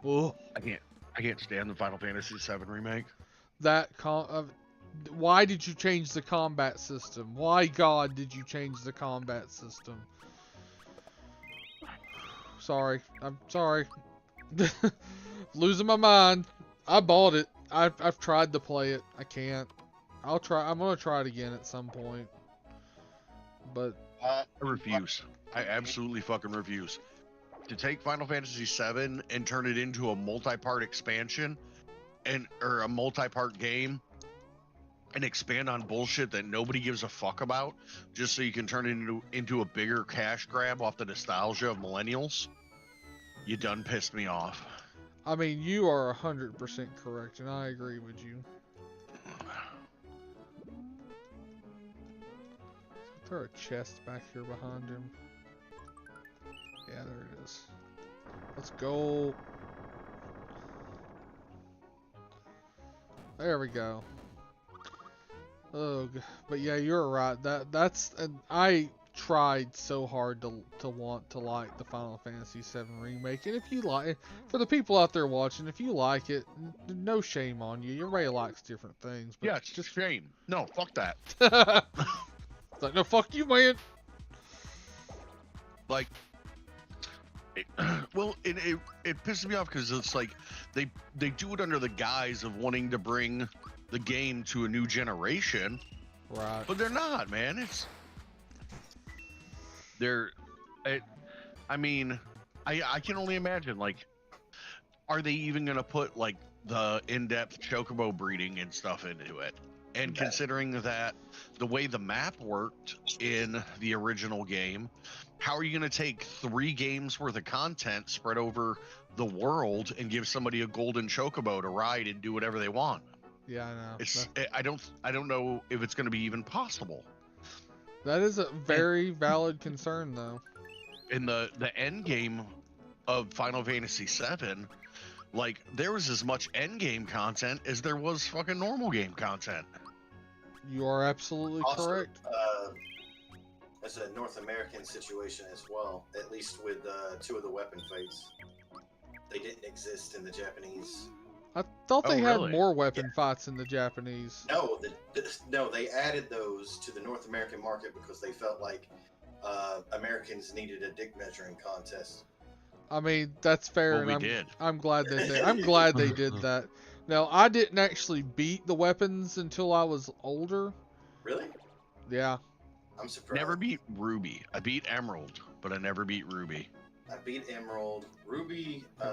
Ooh. I can't stand the Final Fantasy VII remake. Why did you change the combat system? Why, God, did you change the combat system? Sorry. I'm sorry. Losing my mind. I bought it. I've tried to play it. I can't. I'm gonna try it again at some point. But I refuse. I absolutely fucking refuse. To take Final Fantasy VII and turn it into a multi-part expansion or a multi-part game and expand on bullshit that nobody gives a fuck about just so you can turn it into a bigger cash grab off the nostalgia of millennials, you done pissed me off. I mean, you are 100% correct, and I agree with you. Is there a chest back here behind him? Yeah, there it is. Let's go. There we go. Ugh. But yeah, you're right. I tried so hard to want to like the Final Fantasy VII remake, and if you like, for the people out there watching, if you like it, no shame on you. Everybody likes different things. But yeah, it's just shame. No, fuck that. It's like, no, fuck you, man. Like, it pisses me off because it's like they do it under the guise of wanting to bring the game to a new generation, right? But they're not, man. I mean, I can only imagine, like, are they even gonna put like the in-depth chocobo breeding and stuff into it? And considering that the way the map worked in the original game, how are you going to take 3 games worth of content spread over the world and give somebody a golden chocobo to ride and do whatever they want? Yeah, I know. I don't know if it's going to be even possible. That is a very valid concern, though. In the end game of Final Fantasy VII, like, there was as much end game content as there was fucking normal game content. You are absolutely correct. It's a North American situation as well, at least with 2 of the weapon fights. They didn't exist in the Japanese. I thought they had more weapon fights in the Japanese. No, no, they added those to the North American market because they felt like Americans needed a dick measuring contest. I mean, that's fair, well, and I'm glad they did that. Now, I didn't actually beat the weapons until I was older. Really? Yeah. I'm surprised. Never beat Ruby. I beat Emerald, but I never beat Ruby. I beat Emerald. Ruby, I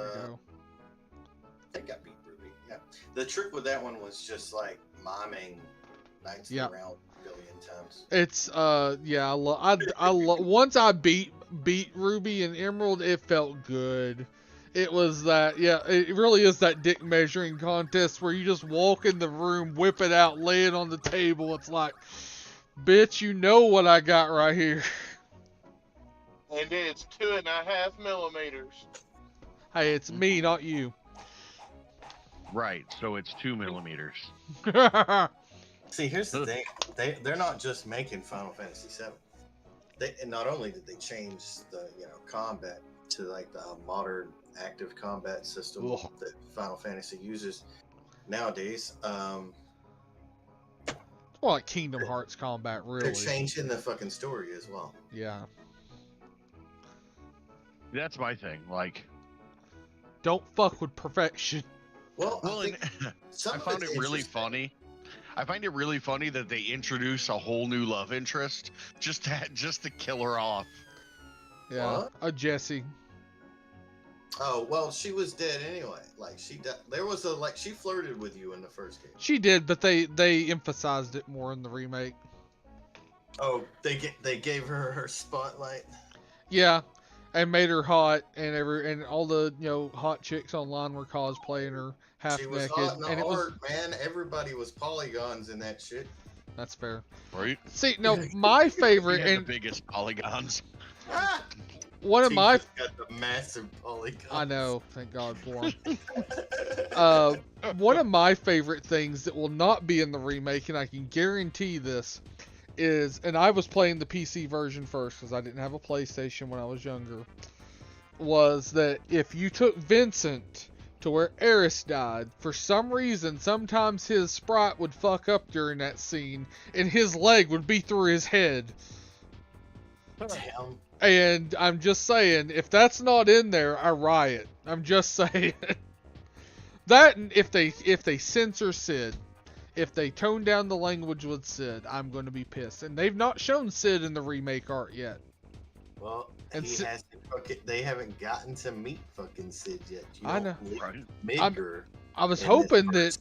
think I beat Ruby, yeah. The trick with that one was just, like, miming Knights of the Round a billion times. It's, yeah, once I beat Ruby and Emerald, it felt good. It was that, yeah, it really is that dick measuring contest where you just walk in the room, whip it out, lay it on the table. It's like, bitch, you know what I got right here. And it's 2.5 millimeters. Hey, it's me, not you. Right, so it's 2 millimeters. See, here's the thing. They're not just making Final Fantasy VII. And not only did they change the combat to like the modern active combat system that Final Fantasy uses, nowadays. It's more like Kingdom Hearts combat, really. They're changing the fucking story as well. Yeah. That's my thing. Like, don't fuck with perfection. Well, I found it really funny. I find it really funny that they introduce a whole new love interest just to kill her off. Yeah, Jessie. Oh well, she was dead anyway. Like there was she flirted with you in the first game. She did, but they emphasized it more in the remake. Oh, they gave her spotlight. Yeah, and made her hot, and all the hot chicks online were cosplaying her half she was naked. hot in and it was man. Everybody was polygons in that shit. That's fair. Right? See, no, my favorite and the biggest polygons. One of my got the massive polygons. I know, thank God for him. One of my favorite things that will not be in the remake, and I can guarantee this, is, and I was playing the PC version first because I didn't have a PlayStation when I was younger, was that if you took Vincent to where Eris died, for some reason, sometimes his sprite would fuck up during that scene, and his leg would be through his head. Damn. And I'm just saying, if that's not in there, I riot. I'm just saying. That, and if they censor Sid, if they tone down the language with Sid, I'm going to be pissed. And they've not shown Sid in the remake art yet. Well, they haven't gotten to meet fucking Sid yet. I know. I was hoping that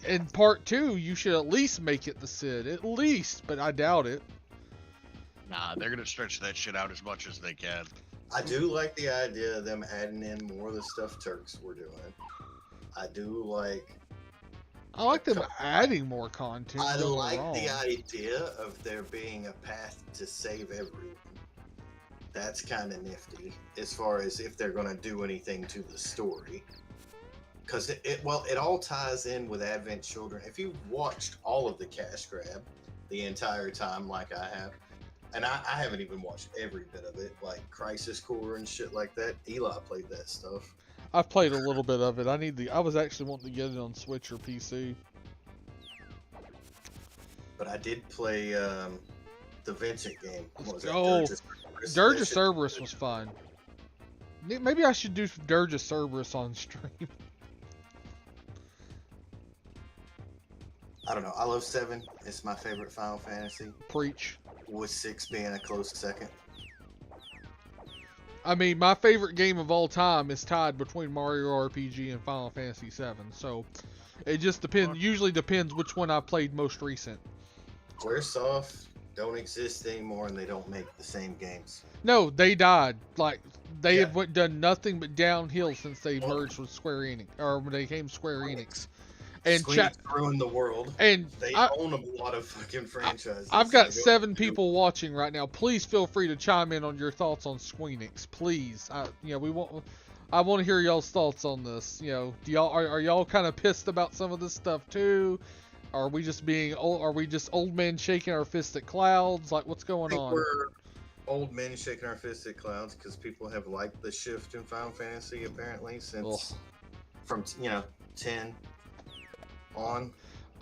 in part 2, you should at least make it the Sid. At least, but I doubt it. Nah, they're gonna stretch that shit out as much as they can. I do like the idea of them adding in more of the stuff Turks were doing. I like them adding more content. I like the idea of there being a path to save everyone. That's kind of nifty as far as if they're gonna do anything to the story. Because it all ties in with Advent Children. If you've watched all of the cash grab the entire time like I have, and I haven't even watched every bit of it, like Crisis Core and shit like that. Eli played that stuff. I've played a little bit of it. I was actually wanting to get it on Switch or PC. But I did play the Vincent game. What was that? Oh, Dirge of Cerberus was fun. Maybe I should do Dirge of Cerberus on stream. I don't know. I love 7. It's my favorite Final Fantasy. Preach. With 6 being a close second. I mean, my favorite game of all time is tied between Mario RPG and Final Fantasy 7. So it just depends. Usually depends which one I played most recent. Squaresoft don't exist anymore, and they don't make the same games. No, they died. Like they have done nothing but downhill since they merged with Square Enix, or when they became Square Enix. And ruined the world. And they own a lot of fucking franchises. I've got 7 people watching right now. Please feel free to chime in on your thoughts on Squeenix. Please, I want to hear y'all's thoughts on this. Do y'all are y'all kind of pissed about some of this stuff too? Are we just old men shaking our fists at clouds? Like, what's going on? We're old men shaking our fists at clouds because people have liked the shift in Final Fantasy apparently since from 10. On.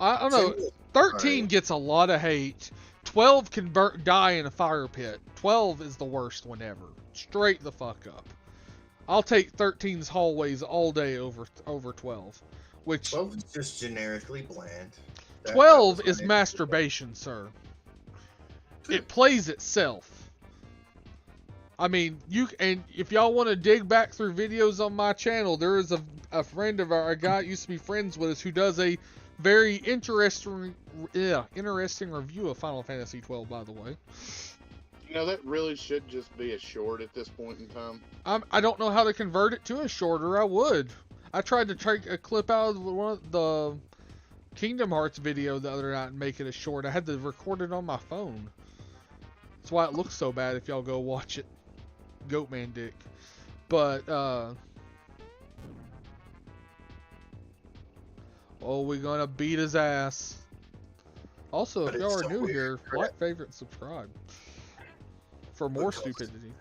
I don't know. 13 gets a lot of hate. 12 can die in a fire pit. 12 is the worst one ever. Straight the fuck up. I'll take 13's hallways all day over 12. Which 12 is just generically bland. 12 is masturbation, sir. It plays itself. I mean, if y'all want to dig back through videos on my channel, there is a friend of a guy used to be friends with us who does a very interesting review of Final Fantasy 12, by the way. That really should just be a short at this point in time. I don't know how to convert it to a shorter. I would. I tried to take a clip out of one of the Kingdom Hearts video the other night and make it a short. I had to record it on my phone. That's why it looks so bad if y'all go watch it. Goatman dick. But we're gonna beat his ass. Also, if y'all are new here, like, favorite, and subscribe for more stupidity.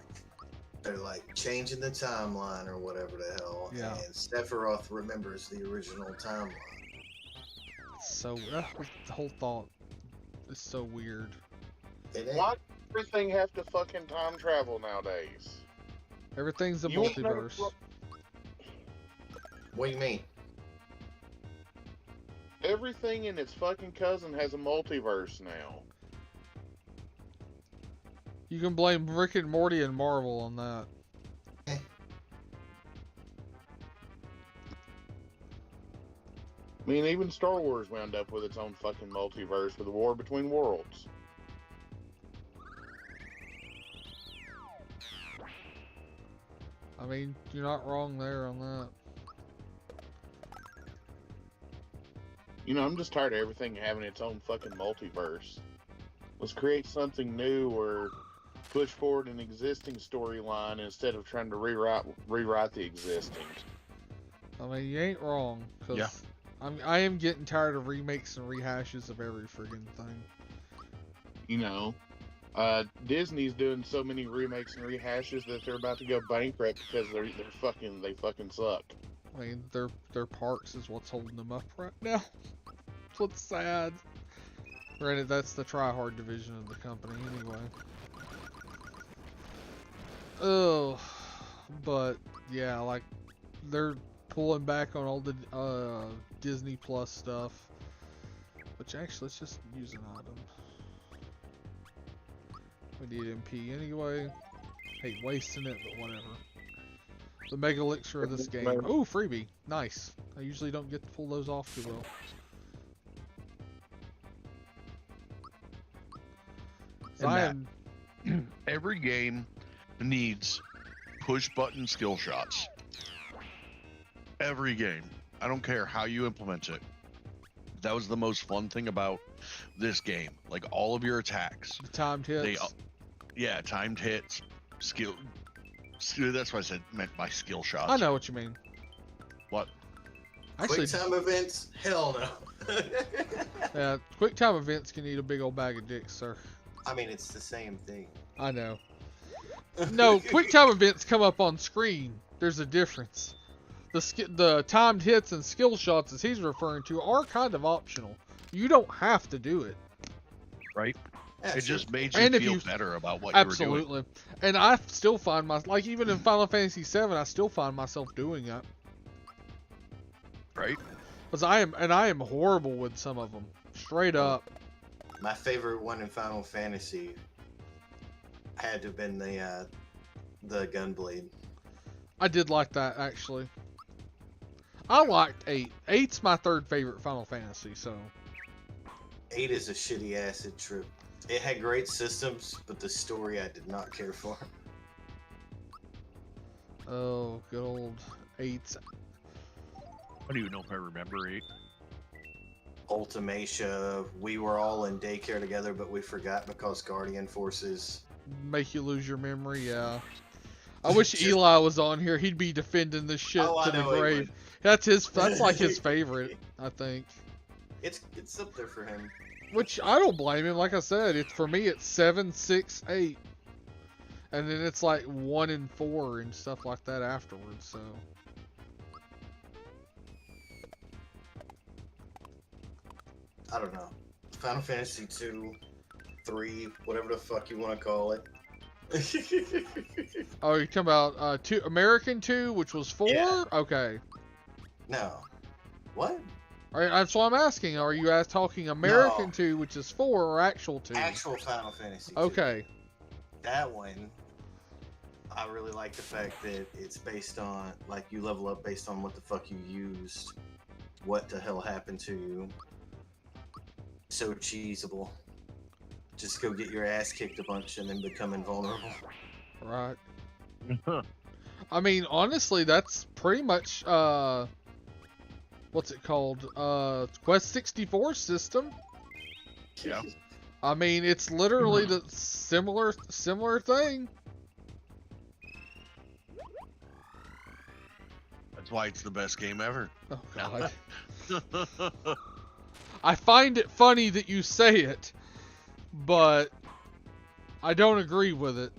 They're like changing the timeline or whatever the hell. Yeah. And Sephiroth remembers the original timeline. so the whole thought is so weird. Why does everything have to fucking time travel nowadays? Everything's a You ain't never- multiverse. What do you mean? Everything and its fucking cousin has a multiverse now. You can blame Rick and Morty and Marvel on that. I mean, even Star Wars wound up with its own fucking multiverse with a war between worlds. I mean, you're not wrong there on that. You know, I'm just tired of everything having its own fucking multiverse. Let's create something new or push forward an existing storyline instead of trying to rewrite the existing. I mean, you ain't wrong. Cause Yeah. I am getting tired of remakes and rehashes of every friggin' thing. You know, Disney's doing so many remakes and rehashes that they're about to go bankrupt because they fucking suck. I mean, their parks is what's holding them up right now. That's what's sad. Granted, that's the try-hard division of the company anyway. Oh, but yeah, like they're pulling back on all the Disney Plus stuff. Which actually, let's just use an item. We need MP anyway. Hate wasting it, but whatever. The Mega Elixir of this game. Oh, freebie. Nice. I usually don't get to pull those off too well. And every game needs push button skill shots. Every game. I don't care how you implement it. That was the most fun thing about this game. Like all of your attacks. The timed hits. Yeah, timed hits, skill. That's what I said. Meant by skill shots. I know what you mean. What? Actually, Quick time events? Hell no. yeah, quick time events can eat a big old bag of dicks, sir. I mean, it's the same thing. I know. No, quick time events come up on screen. There's a difference. The timed hits and skill shots, as he's referring to, are kind of optional. You don't have to do it. Right? Yeah, It sure. just made you And if feel you- better about what you were doing. Absolutely. And I still find like even in Final Fantasy VII, I still find myself doing it. Right? Because I am horrible with some of them. Straight up. My favorite one in Final Fantasy had to have been the Gunblade. I did like that, actually. I liked 8. 8's my third favorite Final Fantasy, so... 8 is a shitty acid trip. It had great systems, but the story I did not care for. Oh, good old 8's. I don't even know if I remember 8. Ultimatia, we were all in daycare together, but we forgot because Guardian Forces. Make you lose your memory, yeah. I wish Eli was on here. He'd be defending this shit Oh, I to the know he grave. would. That's like his favorite, I think. It's up there for him. Which I don't blame him. Like I said, for me it's 7, 6, 8, and then it's like 1 and 4 and stuff like that afterwards. So I don't know. Final Fantasy 2, 3, whatever the fuck you want to call it. oh, you're talking about American 2, which was 4? Yeah. Okay. No. What? All right, that's what I'm asking. Are you talking American 2, which is 4, or actual 2? Actual Final Fantasy 2. Okay. That one, I really like the fact that it's based on, like, you level up based on what the fuck you used. What the hell happened to you. So cheesable. Just go get your ass kicked a bunch and then become invulnerable. Right. I mean, honestly, that's pretty much what's it called? Quest 64 system. Yeah. I mean, it's literally the similar thing. That's why it's the best game ever. Oh god. I find it funny that you say it, but I don't agree with it.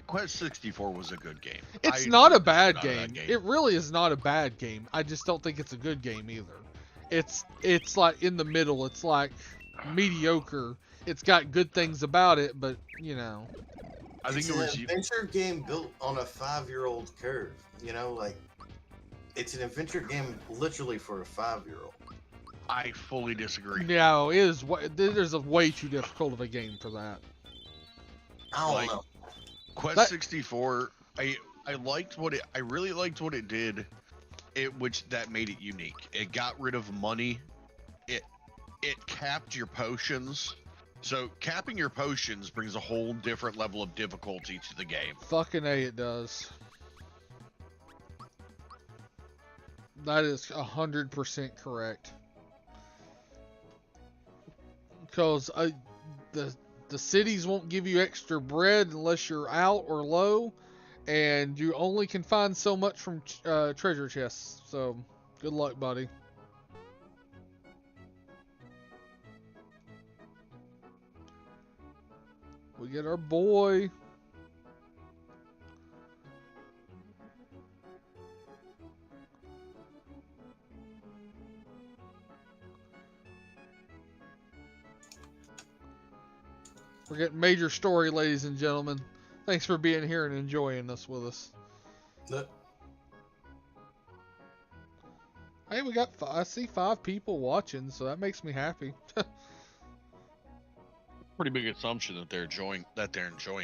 Quest 64 was a good game. It's I not a enjoyed the bad shit out of that game. It really is not a bad game. I just don't think it's a good game either. It's like in the middle. It's like mediocre. It's got good things about it, but you know. I think It's it was an adventure game built on a 5-year-old curve. You know, like it's an adventure game literally for a 5-year-old. I fully disagree. No, it is. There's a way too difficult of a game for that. I don't Like, know. Quest 64, I really liked what it did, which that made it unique. It got rid of money. It capped your potions. So capping your potions brings a whole different level of difficulty to the game. Fucking A, it does. That is 100% correct. Because the cities won't give you extra bread unless you're out or low, and you only can find so much from treasure chests. So, good luck, buddy. We get our boy. We're getting major story, ladies and gentlemen. Thanks for being here and enjoying this with us. Look, Hey, I see 5 people watching, so that makes me happy. Pretty big assumption that they're enjoying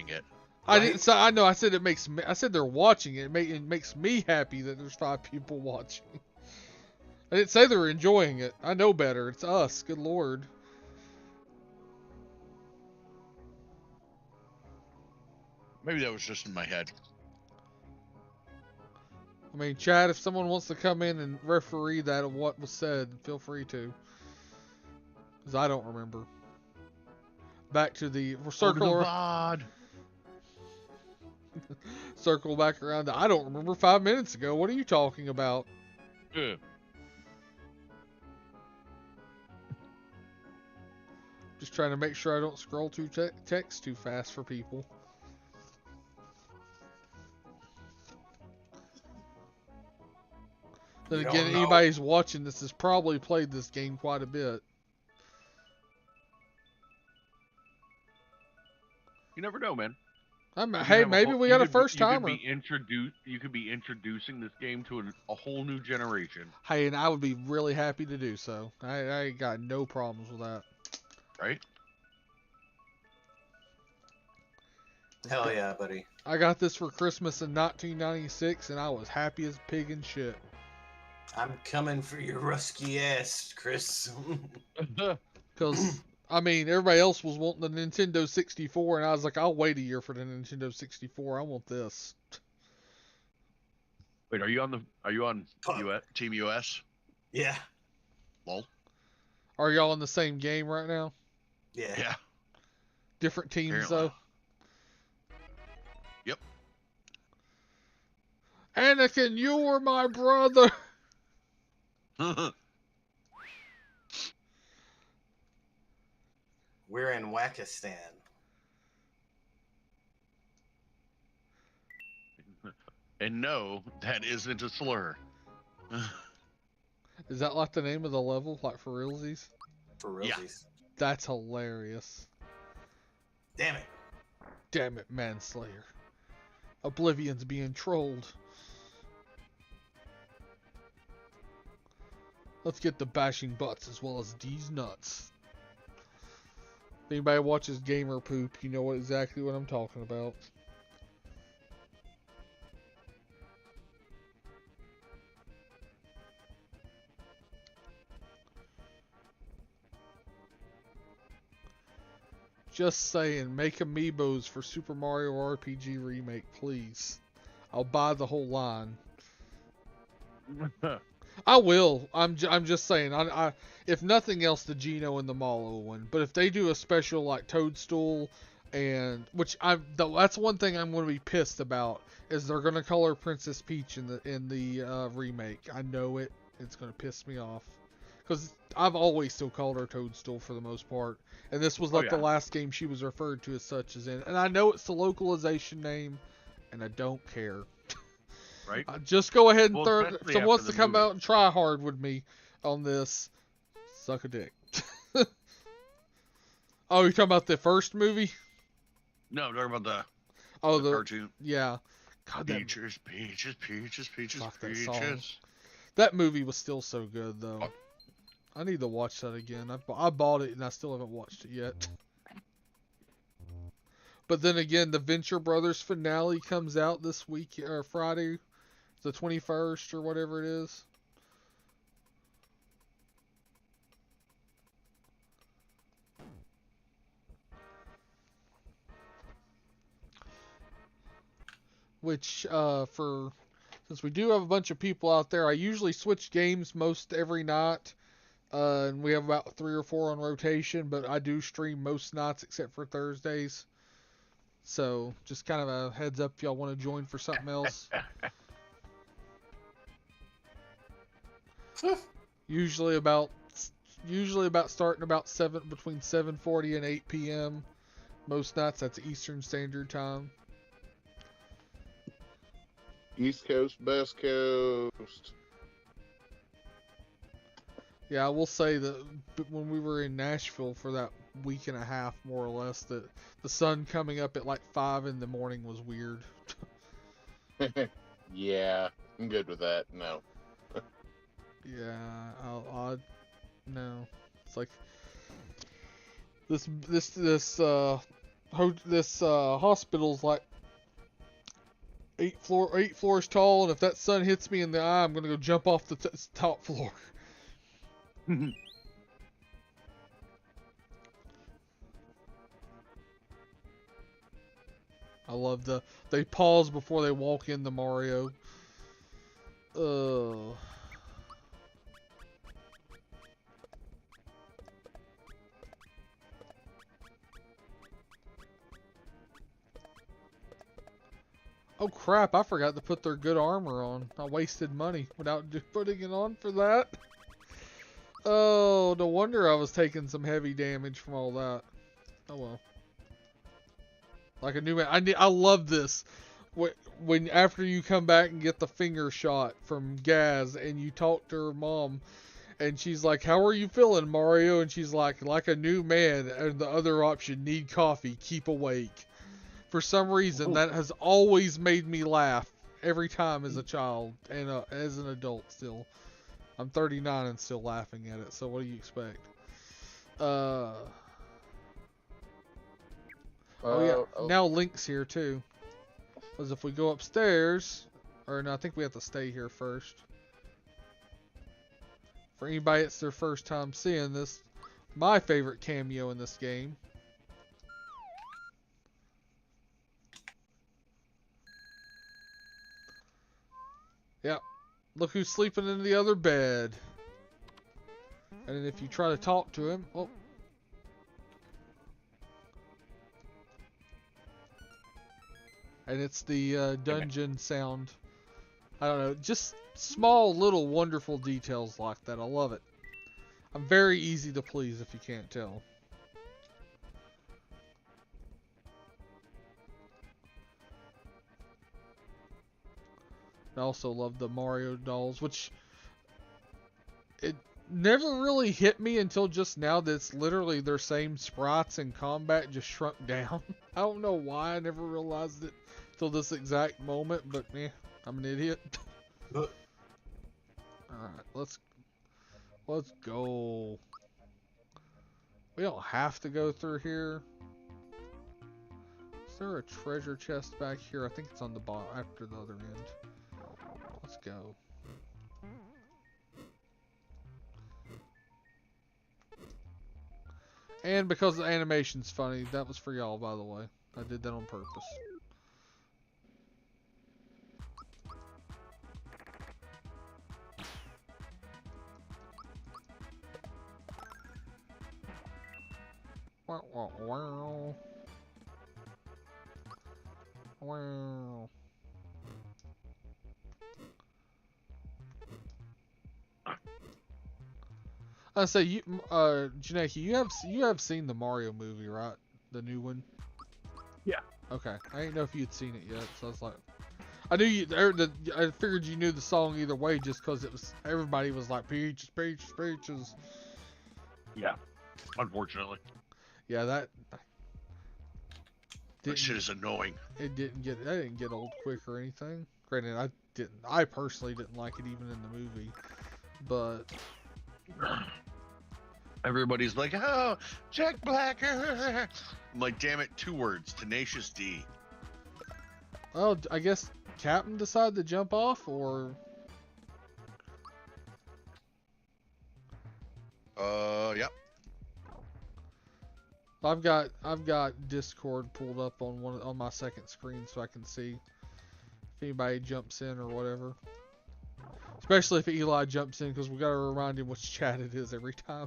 it. I didn't say. I know. I said it makes me. I said they're watching it. It makes me happy that there's 5 people watching. I didn't say they were enjoying it. I know better. It's us. Good lord. Maybe that was just in my head. I mean, Chad, if someone wants to come in and referee that of what was said, feel free to. Because I don't remember. Back to the circle. Circle back around to, I don't remember 5 minutes ago. What are you talking about? Yeah. Just trying to make sure I don't scroll through text too fast for people. Then again, anybody who's watching this has probably played this game quite a bit. You never know, man. Hey, maybe we got a first timer. You could be introducing this game to a whole new generation. Hey, and I would be really happy to do so. I got no problems with that. Right? hell yeah, buddy. I got this for Christmas in 1996, and I was happy as a pig and shit. I'm coming for your rusky ass, Chris. Because, I mean, everybody else was wanting the Nintendo 64, and I was like, I'll wait a year for the Nintendo 64. I want this. Wait, are you on US, Team US? Yeah. Lol. Are y'all in the same game right now? Yeah. Yeah. Different teams, Apparently. though? Yep. Anakin, you were my brother! We're in Wakistan. And no, that isn't a slur. Is that like the name of the level? Like for realsies? For realsies. That's hilarious. Damn it. Damn it, Manslayer. Oblivion's being trolled. Let's get the bashing butts as well as these nuts. If anybody watches Gamer Poop, you know exactly what I'm talking about. Just saying, make amiibos for Super Mario RPG Remake, please. I'll buy the whole line. I will. I'm just saying. I if nothing else, the Geno and the Mallow one. But if they do a special like Toadstool, and that's one thing I'm going to be pissed about is they're going to color Princess Peach in the remake. I know it. It's going to piss me off Because I've always still called her Toadstool for the most part. And this was like the last game she was referred to as such as in. And I know it's the localization name, and I don't care. Right? Just go ahead and Well, throw. especially If someone wants after to the come movie. out and try hard with me on this, suck a dick. Oh, you're talking about the first movie? No, I'm talking about Oh, the cartoon. yeah. God, Peaches, peaches, peaches, peaches, Fuck that song. peaches. that movie was still so good though. I need to watch that again. I bought it and I still haven't watched it yet. But then again, the Venture Brothers finale comes out this week or Friday, the 21st or whatever it is. Which since we do have a bunch of people out there, I usually switch games most every night. And we have about 3 or 4 on rotation, but I do stream most nights except for Thursdays. So, just kind of a heads up if y'all want to join for something else. usually about starting about between 7:40 and 8 p.m. Most nights that's Eastern Standard Time. East Coast, West Coast. Yeah, I will say that when we were in Nashville for that week and a half, more or less, that the sun coming up at like 5 in the morning was weird. Yeah, I'm good with that. No. Yeah, no. It's like this hospital's like 8 floors tall, and if that sun hits me in the eye, I'm gonna go jump off the top floor. I love they pause before they walk into Mario. Oh crap, I forgot to put their good armor on. I wasted money without just putting it on for that. Oh, no wonder I was taking some heavy damage from all that. Oh well. Like a new man. I love this. When after you come back and get the finger shot from Gaz and you talk to her mom and she's like, "How are you feeling, Mario?" And she's like a new man. And the other option, need coffee, keep awake. For some reason, that has always made me laugh every time as a child and as an adult still. I'm 39 and still laughing at it. So what do you expect? Oh yeah, now Link's here too. Because if we go upstairs, or no, I think we have to stay here first. For anybody it's their first time seeing this, my favorite cameo in this game. Yep, look who's sleeping in the other bed. And then if you try to talk to him, oh. And it's the dungeon sound. I don't know, just small little wonderful details like that. I love it. I'm very easy to please if you can't tell. I also love the Mario dolls, which it never really hit me until just now that it's literally their same sprites in combat, just shrunk down. I don't know why I never realized it till this exact moment, but I'm an idiot. Alright, let's go. We don't have to go through here. Is there a treasure chest back here? I think it's on the bottom after the other end. Let's go. And because the animation's funny, that was for y'all, by the way. I did that on purpose. Wow, wow, wow. Wow. I say you, Janeki, you have seen the Mario movie, right? The new one. Yeah. Okay, I didn't know if you'd seen it yet, so I was like, I knew you. I figured you knew the song either way, just because it was everybody was like peaches, peaches, peaches. Yeah. Unfortunately, Yeah, that that shit didn't. is annoying. It didn't get. That didn't get old quick or anything. Granted, I didn't. I personally didn't like it even in the movie, but Everybody's like, oh, Jack Black. I'm like, damn it, 2 words, Tenacious D. oh, I guess Captain decided to jump off, or Yep. I've got Discord pulled up on my second screen so I can see if anybody jumps in or whatever. Especially if Eli jumps in, because we gotta remind him which chat it is every time.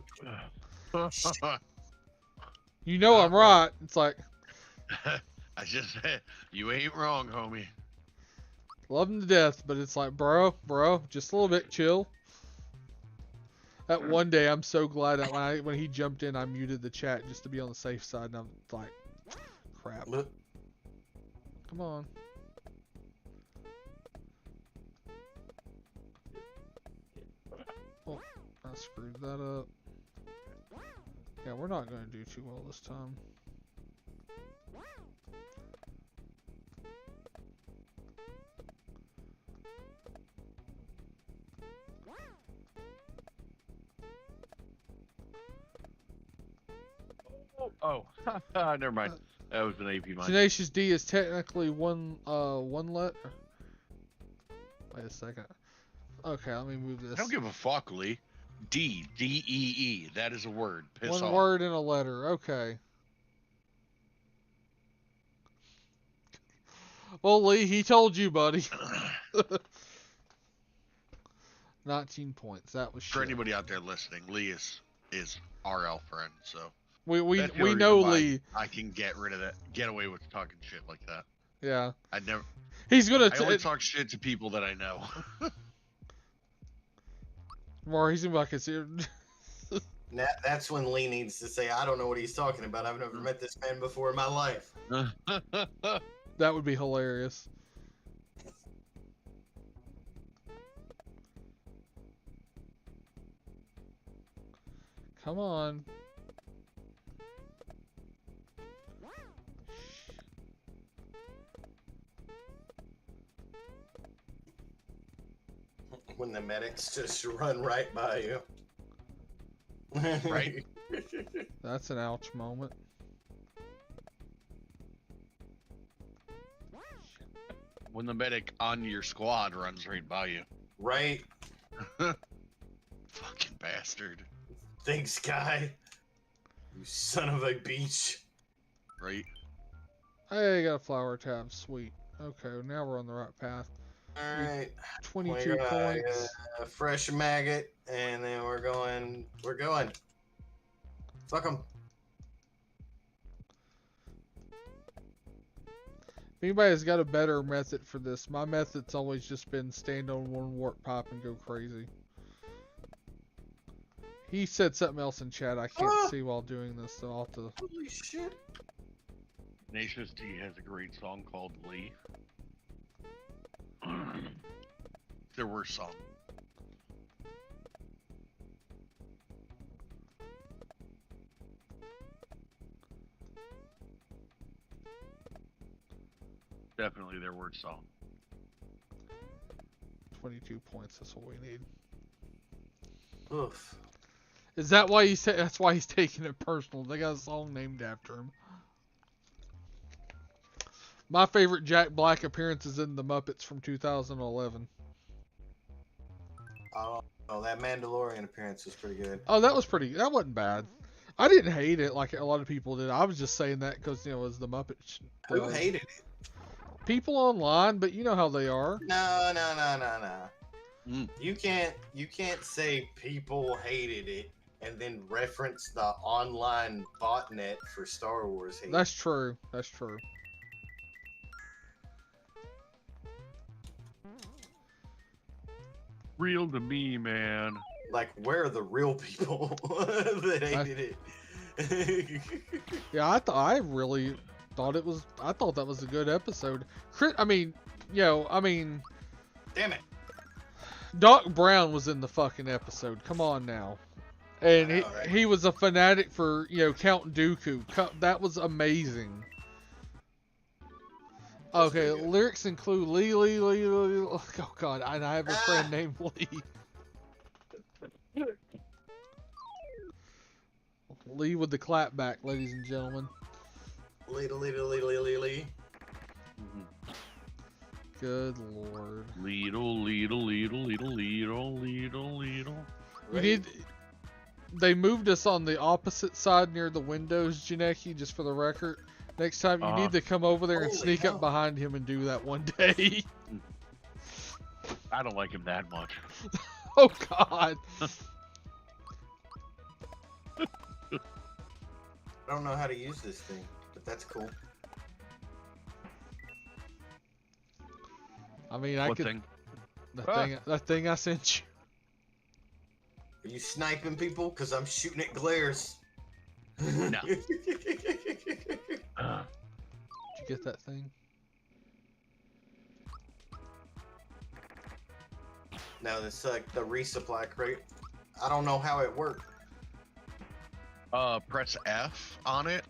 You know I'm right. It's like, I just said, you ain't wrong, homie. love him to death, but it's like, bro, just a little bit, chill. That one day, I'm so glad that when he jumped in, I muted the chat just to be on the safe side, and I'm like, crap. Come on. Oh, I screwed that up. Yeah, we're not going to do too well this time. Oh, never mind. That was an AP mine. Tenacious D is technically one letter. Wait a second. Okay, let me move this. I don't give a fuck, Lee. D-E-E. That is a word. Piss One off. word and a letter. Okay. Well, Lee, he told you, buddy. 19 points. That was shit. For anybody out there listening, Lee is RL friend, so We that's the we only know reason why Lee. I can get rid of that, get away with talking shit like that. Yeah. I never. He's gonna. I only talk shit to people that I know. More. He's gonna be like, it's here. That's when Lee needs to say, I don't know what he's talking about. I've never met this man before in my life. That would be hilarious. Come on. When the medics just run right by you. Right. That's an ouch moment. When the medic on your squad runs right by you. Right. Fucking bastard. Thanks, guy. You son of a bitch. Right? Hey, I got a flower tab. Sweet. Okay, now we're on the right path. Alright. 22 points. A fresh maggot, and then we're going. Fuck them. If anybody's got a better method for this, my method's always just been stand on one warp pipe and go crazy. He said something else in chat I can't see while doing this, so I'll have to... Holy shit. Tenacious D has a great song called Lee. Their worst song. Definitely their worst song. 22 points, that's what we need. Oof. Is that why he said that's why he's taking it personal? They got a song named after him. My favorite Jack Black appearance is in The Muppets from 2011. Oh, that Mandalorian appearance was pretty good. Oh, that wasn't bad. I didn't hate it like a lot of people did. I was just saying that because, you know, it was The Muppets. Who hated it? People online, but you know how they are. No. Mm. You can't say people hated it and then reference the online botnet for Star Wars hate. That's true. That's true. Real to me, man. Like, where are the real people that hated it? Yeah, I really thought it was. I thought that was a good episode. I mean, Damn it. Doc Brown was in the fucking episode. Come on now. And I know, right? he was a fanatic for, Count Dooku. That was amazing. That's Okay, pretty good. lyrics include Lee. Oh god, I have a friend named Lee. Lee with the clapback, ladies and gentlemen. Lee. Good lord. Leedle. Right? They moved us on the opposite side near the windows, Janeki, just for the record. Next time you need to come over there and Holy sneak hell. up behind him and do that one day. I don't like him that much. Oh god. I don't know how to use this thing, but that's cool. I mean, What thing? that thing I sent you. Are you sniping people? Because I'm shooting at glares. No. Did you get that thing? No, it's like the resupply crate. I don't know how it worked. Press F on it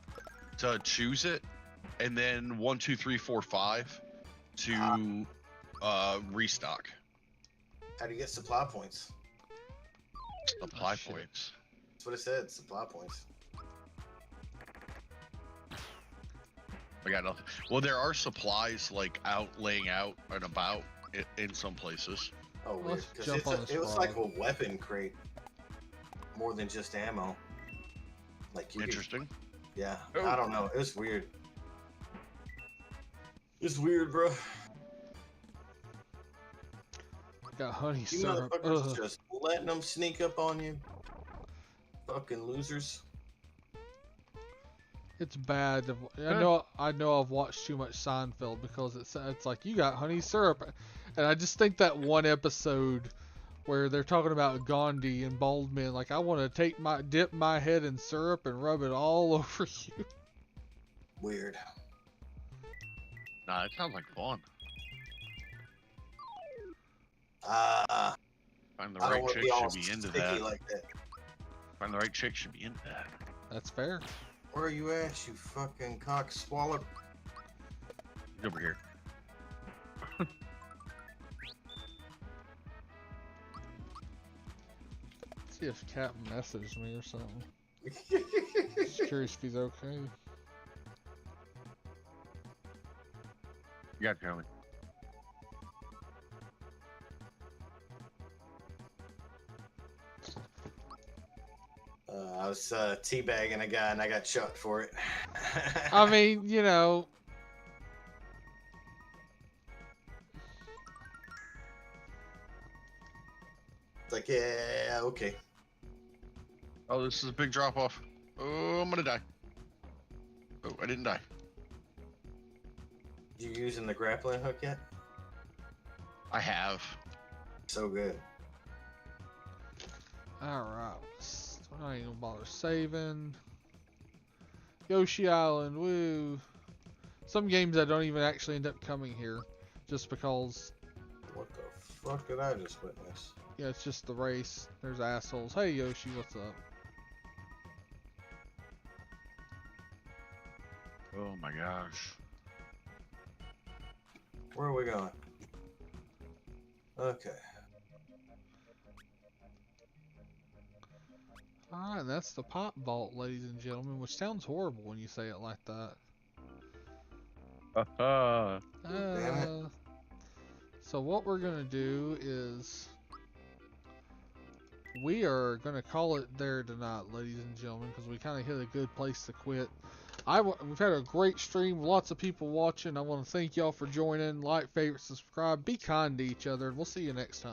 to choose it, and then 1, 2, 3, 4, 5 to restock. How do you get supply points? Apply shit. points. That's what it said, supply points. I got nothing. Well, there are supplies like laying out and about in some places. Oh, weird. Let's 'Cause jump on this it was like a frog. weapon crate. More than just ammo. Like you could- Interesting. yeah, Oh. I don't know. It was weird. It's weird, bro. Got honey You syrup. motherfuckers Ugh. just letting them sneak up on you. Fucking losers. It's bad. I know I've watched too much Seinfeld because it's like you got honey syrup, and I just think that one episode where they're talking about Gandhi and bald men, like I want to dip my head in syrup and rub it all over you. Weird. Nah, it sounds like fun. Find the I don't right want to chick be all should be into sticky that. like that. Find the right chick should be into that. That's fair. Where are you at, you fucking cock swallow? He's over here. See if Cap messaged me or something. Just curious if he's okay. You got Joey. I was teabagging a guy and I got shot for it. I mean, It's like, yeah, okay. Oh, this is a big drop off. Oh, I'm gonna die. Oh, I didn't die. You using the grappling hook yet? I have. So good. alright. I ain't gonna bother saving. Yoshi Island, woo. Some games I don't even actually end up coming here. Just because, What the fuck did I just witness? yeah, it's just the race. There's assholes. Hey Yoshi, what's up? Oh my gosh. Where are we going? Okay. Alright, that's the pop vault, ladies and gentlemen, which sounds horrible when you say it like that. Damn it. So what we're gonna do is we are gonna call it there tonight, ladies and gentlemen, because we kind of hit a good place to quit. We've had a great stream, lots of people watching. I want to thank y'all for joining. Like, favorite, subscribe, be kind to each other, and we'll see you next time.